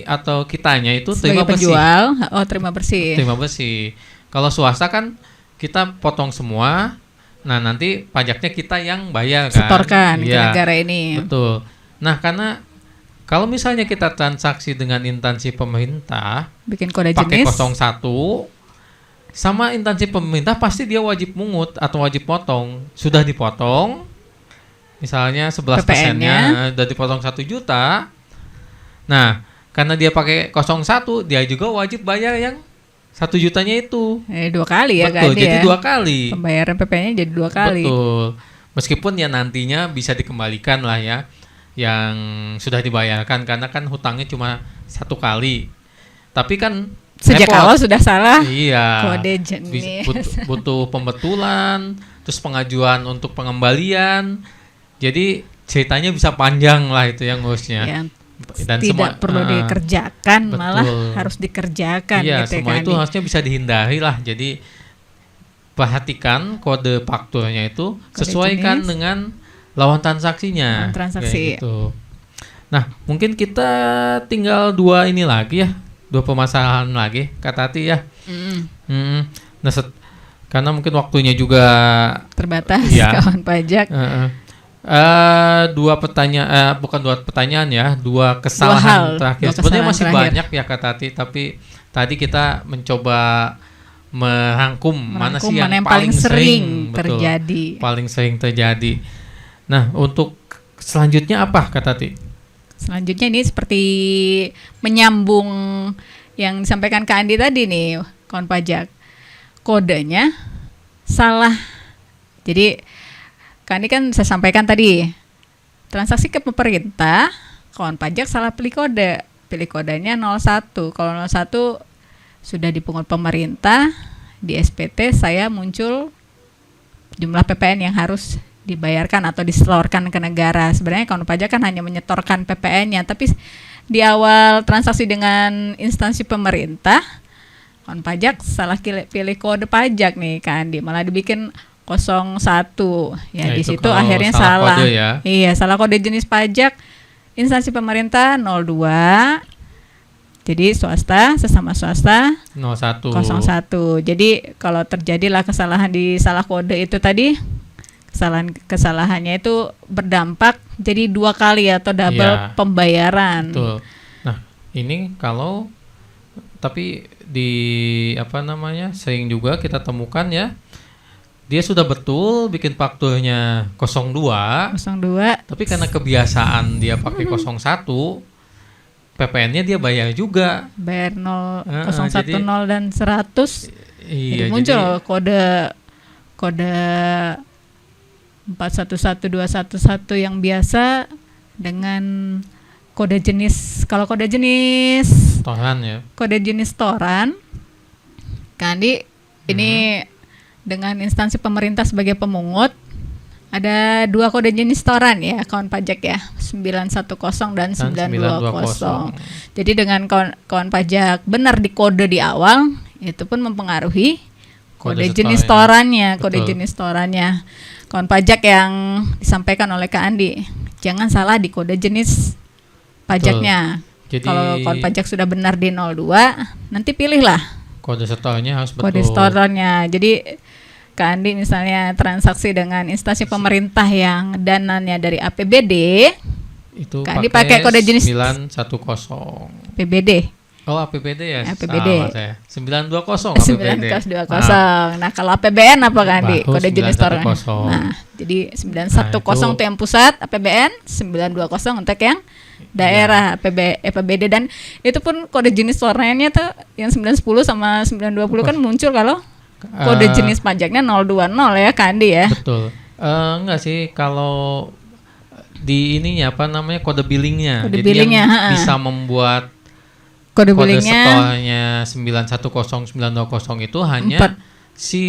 B: atau kitanya itu
A: sebagai penjual, terima
B: bersih. Kalau swasta kan kita potong semua, nah nanti pajaknya kita yang bayar kan,
A: setorkan ke negara ini.
B: Betul. Nah, karena kalau misalnya kita transaksi dengan instansi pemerintah,
A: bikin kode
B: pakai
A: jenis
B: 01, sama instansi pemerintah pasti dia wajib mungut atau wajib potong. Sudah dipotong, misalnya 11%-nya udah dipotong 1 juta. Nah, karena dia pakai 01, dia juga wajib bayar yang 1 jutanya itu.
A: 2 kali ya.
B: Betul,
A: kan
B: jadi
A: ya?
B: 2 kali.
A: Pembayaran PPN-nya jadi 2 kali.
B: Betul. Meskipun ya nantinya bisa dikembalikan lah ya yang sudah dibayarkan, karena kan hutangnya cuma 1 kali. Tapi kan
A: sejak awal sudah salah.
B: Iya.
A: Kode jenis.
B: Butuh pembetulan, terus pengajuan untuk pengembalian. Jadi ceritanya bisa panjang lah itu yang ngurusnya.
A: Yang dan tidak perlu dikerjakan, betul. Malah harus dikerjakan.
B: Iya,
A: gitu
B: semua
A: kan
B: itu harusnya bisa dihindari lah. Jadi perhatikan kode fakturnya itu kode sesuaikan jenis dengan lawan transaksinya.
A: Transaksi.
B: Gitu. Nah, mungkin kita tinggal 2 ini lagi ya. 2 permasalahan lagi, Kak Tati ya. Nah, karena mungkin waktunya juga
A: terbatas
B: ya.
A: Kawan pajak.
B: 2 pertanyaan, bukan 2 pertanyaan ya, 2 kesalahan terakhir. Sebenarnya masih banyak ya Kak Tati, tapi tadi kita mencoba merangkum mana sih yang paling sering terjadi. Betul, paling sering terjadi. Nah, untuk selanjutnya apa Kak Tati?
A: Selanjutnya ini seperti menyambung yang disampaikan Kak Andi tadi nih, kawan pajak. Kodenya salah. Jadi Kak Andi kan saya sampaikan tadi, transaksi ke pemerintah, kawan pajak salah pilih kode. Pilih kodenya 01. Kalau 01 sudah dipungut pemerintah, di SPT saya muncul jumlah PPN yang harus dibayarkan atau disetorkan ke negara. Sebenarnya kawan pajak kan hanya menyetorkan PPN-nya, tapi di awal transaksi dengan instansi pemerintah, kawan pajak salah pilih kode pajak nih kan, malah dibikin 01. Ya di situ akhirnya salah.
B: Kode ya.
A: Iya, salah kode jenis pajak. Instansi pemerintah 02. Jadi swasta, sesama swasta 01. Jadi kalau terjadilah kesalahan di salah kode itu tadi, kesalahannya itu berdampak jadi 2 kali atau double pembayaran.
B: Betul. Nah, ini kalau tapi di sering juga kita temukan ya, dia sudah betul bikin fakturnya 02, tapi karena kebiasaan dia pakai 01, PPN-nya dia bayar juga.
A: Bayar 010 dan 100.
B: Iya,
A: jadi muncul kode 411211 yang biasa dengan kode jenis, kalau kode jenis
B: toran ya.
A: Kode jenis toran. Kan ini dengan instansi pemerintah sebagai pemungut, ada 2 kode jenis toran ya kawan pajak ya, 910 dan 920. Jadi dengan kawan pajak benar di kode di awal, itu pun mempengaruhi kode jenis torannya. Kode jenis torannya kawan pajak yang disampaikan oleh Kak Andi, jangan salah di kode jenis pajaknya. Jadi, kalau kawan pajak sudah benar di 02, nanti pilihlah
B: kode setornya harus betul.
A: Kode setornya. Jadi Kak Andi misalnya transaksi dengan instansi pemerintah yang dananya dari APBD,
B: itu
A: Kak Andi pakai kode jenis
B: 910.
A: APBD.
B: Oh, APBD ya.
A: APBD.
B: Salah saya. 920 APBD.
A: 920. Nah, kalau APBN apa Kak Andi? Kode jenis toran. Nah, jadi 910 itu yang pusat APBN, 920 untuk yang daerah APBD, dan itu pun kode jenis torannya tuh yang 910 sama 920 kan muncul kalau kode jenis pajaknya 020 ya Kak Andi ya.
B: Betul. Enggak sih, kalau di ininya kode billingnya.
A: Kode
B: jadi
A: billingnya,
B: yang bisa membuat
A: kode billingnya
B: setornya 910 920 itu hanya si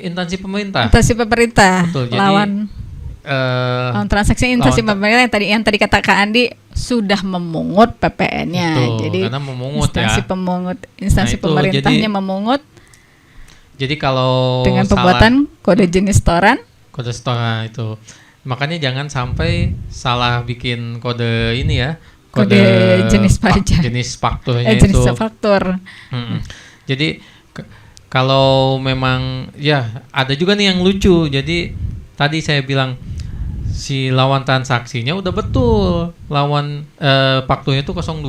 B: instansi pemerintah.
A: Betul, lawan transaksi instansi pemerintah yang tadi kata Kak Andi sudah memungut PPN-nya. Jadi
B: karena memungut
A: instansi pemerintahnya memungut.
B: Jadi kalau
A: dengan pembuatan kode jenis toran
B: itu, makanya jangan sampai salah bikin kode ini ya,
A: kode jenis pajak,
B: jenis fakturnya
A: jenis faktur.
B: Jadi kalau memang ya ada juga nih yang lucu. Jadi tadi saya bilang si lawan transaksinya udah betul, lawan fakturnya itu 02.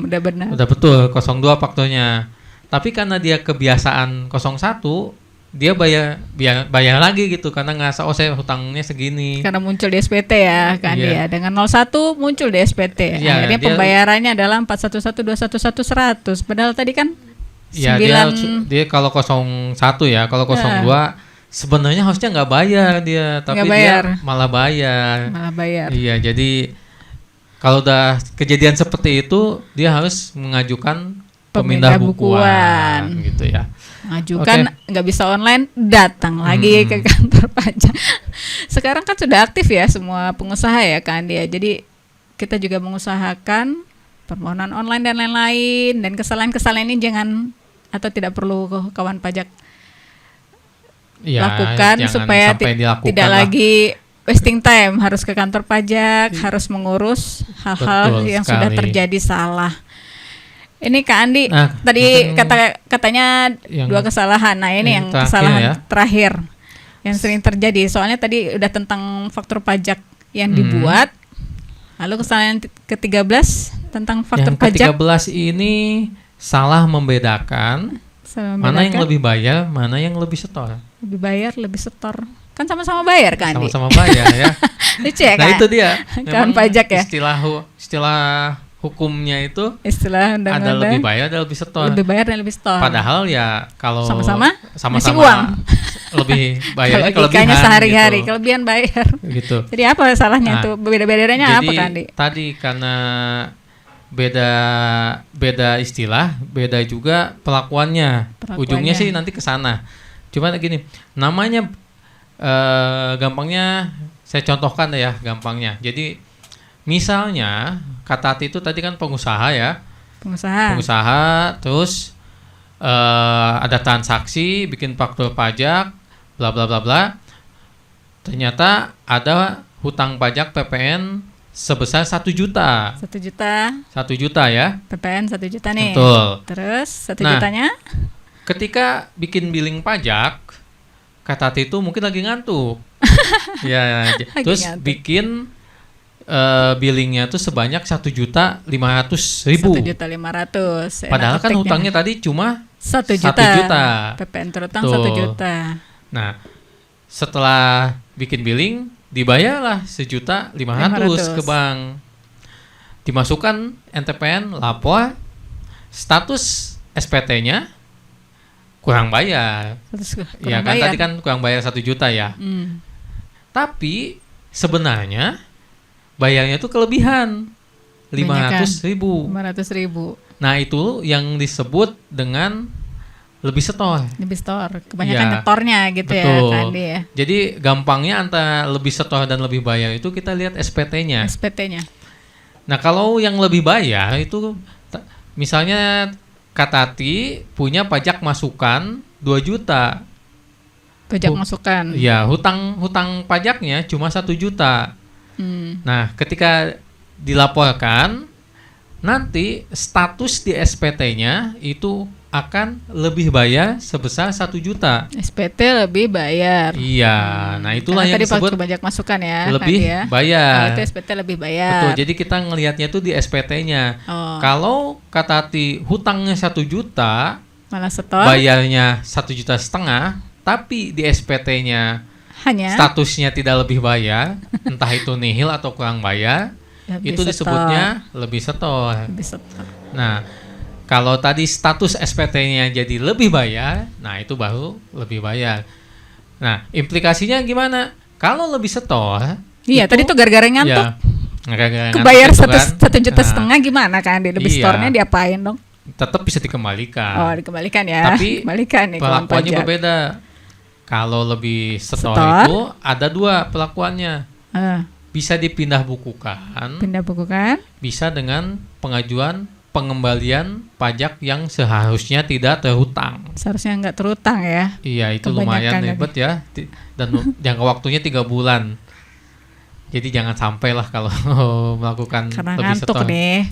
A: Udah benar.
B: Udah betul 02 fakturnya. Tapi karena dia kebiasaan 01, dia bayar lagi gitu, karena ngerasa saya hutangnya segini.
A: Karena muncul di SPT ya kan dia. Dengan 01 muncul di SPT. Akhirnya pembayarannya adalah 4112111 100. Padahal tadi kan 9.
B: Dia kalau 01 ya, kalau 02 sebenarnya harusnya nggak bayar dia, tapi dia malah bayar. Iya, jadi kalau udah kejadian seperti itu, dia harus mengajukan pemindah bukuan gitu ya.
A: Ngajukan nggak bisa online, datang lagi ke kantor pajak. Sekarang kan sudah aktif ya semua pengusaha ya kan dia. Jadi kita juga mengusahakan permohonan online dan lain-lain, dan kesalahan-kesalahan ini jangan atau tidak perlu kawan pajak lakukan supaya tidak lagi wasting time harus ke kantor pajak, harus mengurus hal-hal yang sudah terjadi salah. Ini Kak Andi tadi katanya 2 kesalahan. Nah, ini yang kesalahan terakhir yang sering terjadi. Soalnya tadi udah tentang faktur pajak yang dibuat. Lalu kesalahan ke-13 tentang faktur pajak.
B: Yang ke-13 ini salah membedakan mana yang lebih bayar, mana yang lebih setor.
A: Lebih bayar, lebih setor. Kan sama-sama bayar kan, Andi?
B: Sama-sama bayar ya.
A: Lucu ya,
B: nah, itu dia.
A: Kawan pajak ya.
B: Istilah hukumnya itu
A: istilah
B: ada
A: undang-undang
B: lebih bayar, ada lebih setor.
A: lebih bayar dan lebih setor.
B: Padahal ya kalau
A: sama-sama ngasih
B: sama-sama
A: uang.
B: lebih bayarnya
A: logikanya
B: kelebihan
A: sehari-hari
B: gitu.
A: kelebihan bayar.
B: Gitu.
A: Jadi apa salahnya
B: Nah,
A: tuh? Beda-bedanya
B: Jadi
A: apa Kandi?
B: tadi karena beda istilah, beda juga pelakuannya. Ujungnya sih nanti ke sana. Cuma gini, namanya gampangnya saya contohkan ya, gampangnya. Jadi misalnya Kak Tati itu tadi kan pengusaha ya. Pengusaha terus ada transaksi, bikin faktur pajak, bla bla bla bla. Ternyata ada hutang pajak PPN sebesar 1 juta.
A: 1 juta.
B: 1 juta ya.
A: PPN 1 juta nih.
B: Betul.
A: Terus 1 jutanya?
B: Ketika bikin billing pajak, Kak Tati itu mungkin lagi ngantuk. Ya, terus
A: ngantuk.
B: bikin billingnya tuh sebanyak 1.500.000.
A: 1.500.000.
B: Padahal kan hutangnya tadi cuma
A: 1
B: juta.
A: PPN terutang 1 juta.
B: Nah, setelah bikin billing dibayarlah 1.500.000 ke bank. Dimasukkan NTPN, lapor, status SPT-nya kurang bayar. Ya kan tadi kan kurang bayar 1 juta ya. Tapi sebenarnya bayarnya itu kelebihan 500.000. Nah, itu yang disebut dengan lebih setor.
A: Kebanyakan nyetornya gitu. Betul. Ya kan dia.
B: Jadi gampangnya antara lebih setor dan lebih bayar itu kita lihat SPT-nya. Nah, kalau yang lebih bayar itu misalnya Kak Tati punya pajak masukan 2 juta.
A: Pajak masukan.
B: Ya, hutang pajaknya cuma 1 juta. Nah, ketika dilaporkan nanti status di SPT-nya itu akan lebih bayar sebesar 1 juta.
A: SPT lebih bayar.
B: Iya, nah itulah yang disebut
A: pajak masukan ya.
B: Lebih
A: ya.
B: bayar.
A: Itu SPT lebih bayar.
B: Betul, jadi kita ngelihatnya itu di SPT-nya. Kalau Kak Tati hutangnya 1 juta,
A: malah setor.
B: Bayarnya 1,5 juta, tapi di SPT-nya
A: hanya
B: statusnya tidak lebih bayar, entah itu nihil atau kurang bayar, itu disebutnya lebih setor. Nah, kalau tadi status SPT-nya jadi lebih bayar, nah itu baru lebih bayar. Nah, implikasinya gimana? Kalau lebih setor,
A: iya, tadi tuh gara-gara ngantuk.
B: Ya,
A: kebayar 1,5 juta gimana kan? Lebih setornya diapain dong?
B: Tetap bisa dikembalikan.
A: Oh, dikembalikan ya.
B: Tapi
A: nih,
B: pelakuannya berbeda. Kalau lebih setor itu ada 2 pelakuannya. Bisa dipindah bukukan. Bisa dengan pengajuan pengembalian pajak yang seharusnya tidak terhutang.
A: Seharusnya nggak terhutang ya.
B: Iya, itu lumayan ribet ya. Dan jangka waktunya 3 bulan. Jadi jangan sampailah kalau melakukan
A: karena
B: lebih
A: ngantuk
B: setor.
A: Nih.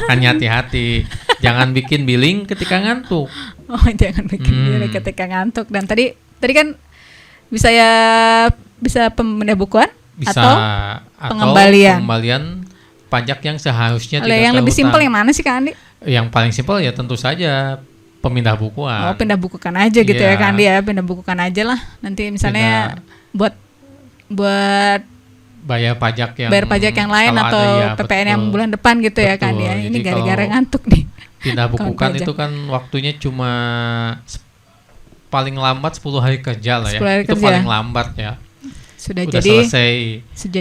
B: Makanya hati-hati. Jangan bikin billing ketika ngantuk.
A: Oh, jangan bikin billing ketika ngantuk. Dan tadi kan bisa pemindah bukuan
B: bisa atau pengembalian pajak yang seharusnya tidak terhutang.
A: Yang lebih simpel yang mana sih Kak Andi?
B: Yang paling simpel ya tentu saja pemindah bukuan.
A: Oh, pindah bukukan aja gitu ya Kak Andi ya. Pindah bukukan aja lah. Nanti misalnya buat bayar pajak yang lain atau PPN yang bulan depan gitu. Betul. Ya Kak Andi ya. Ini gara-gara ngantuk nih.
B: Pindah bukukan itu kan waktunya cuma paling lambat 10 hari kerja lah ya. Itu paling lambat ya.
A: Sudah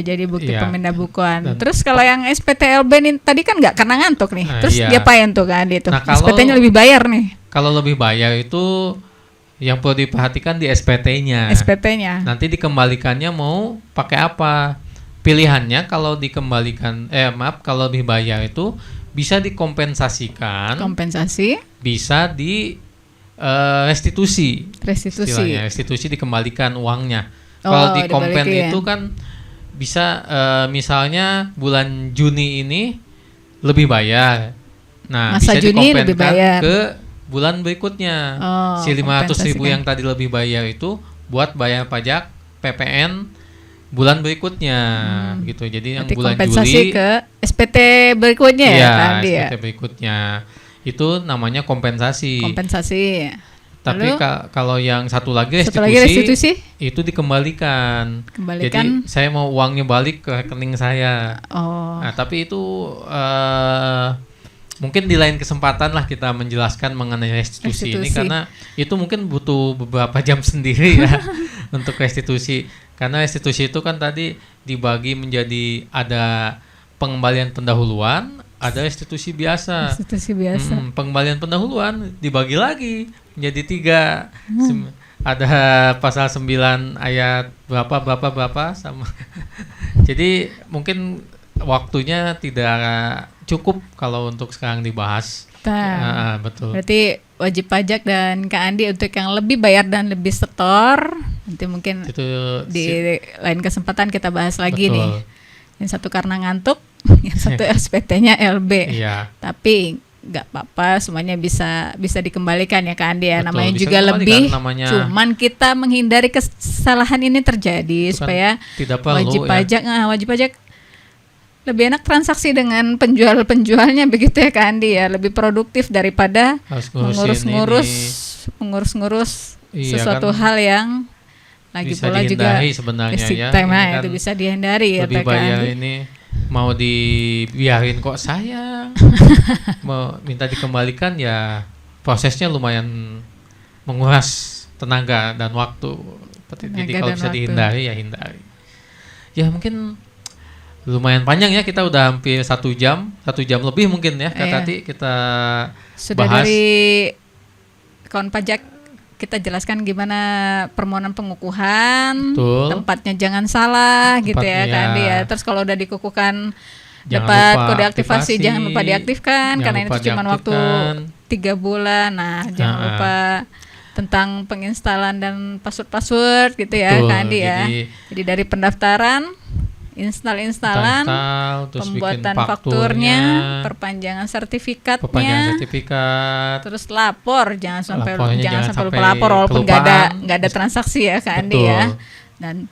A: jadi bukti pemindah bukuan. Terus kalau yang SPTLB nih tadi kan nggak karena ngantuk nih. Terus diapain tuh kan itu? SPT-nya lebih bayar nih.
B: Kalau lebih bayar itu yang perlu diperhatikan di SPT-nya. Nanti dikembalikannya mau pakai apa? Pilihannya kalau kalau lebih bayar itu bisa dikompensasikan. Bisa di restitusi. Restitusi dikembalikan uangnya. Kalau di kompen itu kan bisa misalnya bulan Juni ini lebih bayar. Nah,
A: masa
B: bisa dikompenkan ke bulan berikutnya. Si 500.000 yang tadi lebih bayar itu buat bayar pajak PPN bulan berikutnya gitu. Jadi yang bulan Juli
A: ke SPT berikutnya
B: ya. SPT berikutnya. Itu namanya kompensasi. Tapi kalau yang satu lagi restitusi itu dikembalikan. Jadi saya mau uangnya balik ke rekening saya. Nah, tapi itu mungkin di lain kesempatan lah kita menjelaskan mengenai restitusi ini, karena itu mungkin butuh beberapa jam sendiri ya untuk restitusi. Karena restitusi itu kan tadi dibagi menjadi ada pengembalian pendahuluan, ada restitusi biasa. Pengembalian pendahuluan dibagi lagi menjadi 3. Ada pasal 9 ayat berapa sama. Jadi mungkin waktunya tidak cukup kalau untuk sekarang dibahas. Betul.
A: Berarti wajib pajak dan Kak Andi untuk yang lebih bayar dan lebih setor, nanti mungkin itu di lain kesempatan kita bahas lagi. Betul. Nih. Yang satu karena ngantuk, yang satu SPT-nya LB.
B: Iya.
A: Tapi nggak apa-apa, semuanya bisa dikembalikan ya Kak Andi ya. Betul, namanya juga lebih, cuman kita menghindari kesalahan ini terjadi. Bukan, supaya
B: tidak perlu,
A: wajib pajak lebih enak transaksi dengan penjualnya begitu ya Kak Andi ya, lebih produktif daripada mengurus-ngurus sesuatu kan, hal yang lagi pula juga
B: sebenarnya
A: tema itu bisa dihindari ya
B: Kak Andi. Ini mau dibiarin kok sayang, mau minta dikembalikan ya prosesnya lumayan menguras tenaga dan waktu. Jadi kalau bisa dihindari ya hindari. Ya mungkin lumayan panjang ya, kita udah hampir 1 jam lebih mungkin ya Kak Tati kita
A: sudah
B: bahas.
A: Dari kawan pajak kita jelaskan gimana permohonan pengukuhan. Betul. Tempatnya jangan salah gitu ya Kak Andi ya. Terus kalau udah dikukuhkan dapat kode aktivasi jangan lupa diaktifkan, karena itu cuma waktu 3 bulan. Nah, jangan lupa tentang penginstalan dan password gitu ya Kak Andi ya. Jadi dari pendaftaran, install, pembuatan fakturnya, perpanjangan sertifikatnya, terus lapor, jangan sampai lupa lapor walaupun nggak ada transaksi ya Kak Andi ya. Dan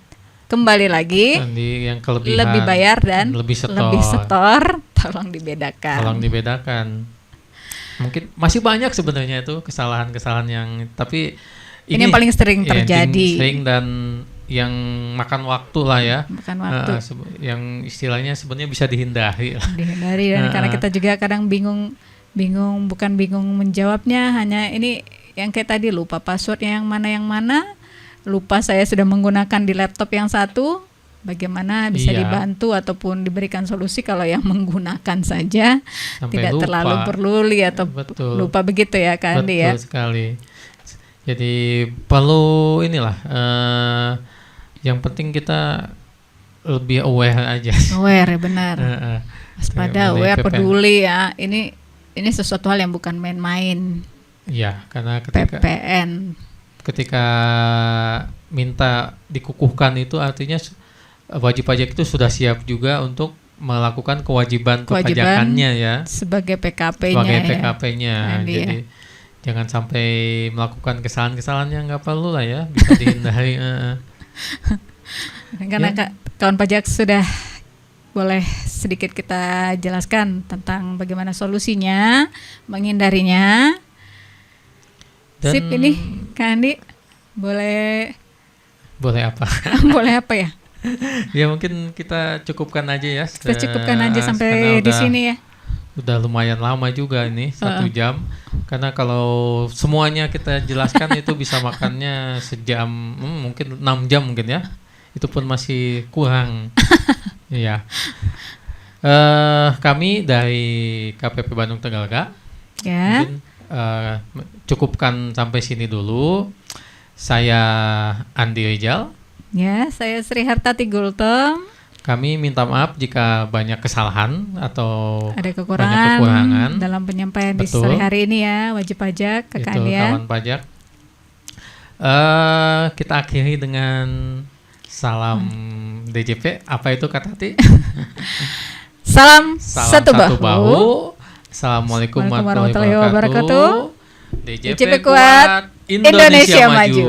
A: kembali lagi,
B: yang
A: lebih bayar dan lebih setor, tolong dibedakan.
B: Mungkin masih banyak sebenarnya itu kesalahan-kesalahan yang, tapi
A: ini yang paling sering terjadi.
B: Dan yang makan waktu lah ya. Yang istilahnya sebenarnya bisa dihindari
A: dan karena kita juga kadang bingung menjawabnya, hanya ini yang kayak tadi lupa passwordnya yang mana, lupa saya sudah menggunakan di laptop yang satu, bagaimana bisa dibantu ataupun diberikan solusi kalau yang menggunakan saja sampai tidak lupa, terlalu berluli atau lupa begitu ya Kak Andi ya.
B: Betul sekali. Jadi perlu yang penting kita lebih aware aja.
A: Aware ya benar. Waspada, aware, peduli ya. Ini sesuatu hal yang bukan main-main.
B: Ya, karena ketika
A: PPN
B: ketika minta dikukuhkan itu artinya wajib pajak itu sudah siap juga untuk melakukan kewajiban kepajakannya ya.
A: Sebagai PKP-nya.
B: Jadi jangan sampai melakukan kesalahan-kesalahan yang nggak perlu lah ya, bisa dihindari.
A: Karena kawan pajak sudah boleh sedikit kita jelaskan tentang bagaimana solusinya, menghindarinya. Dan sip ini Kak Andi, boleh
B: apa?
A: Boleh apa ya?
B: Ya mungkin kita cukupkan aja ya.
A: Kita cukupkan aja sampai di sini ya.
B: Udah lumayan lama juga ini 1 jam. Karena kalau semuanya kita jelaskan itu bisa makannya sejam, mungkin 6 jam mungkin ya. Itu pun masih kurang. Iya. Kami dari KPP Bandung Tegalega mungkin cukupkan sampai sini dulu. Saya Andi Rijal.
A: Ya, saya Sri Hartati Gultom.
B: Kami minta maaf jika banyak kesalahan atau
A: ada kekurangan dalam penyampaian di sore hari ini ya, wajib pajak Kak Andi ya.
B: Kawan pajak. Kita akhiri dengan salam DJP. Apa itu Kak Tati?
A: Salam satu bahu.
B: Assalamualaikum warahmatullahi wabarakatuh.
A: DJP kuat, Indonesia maju.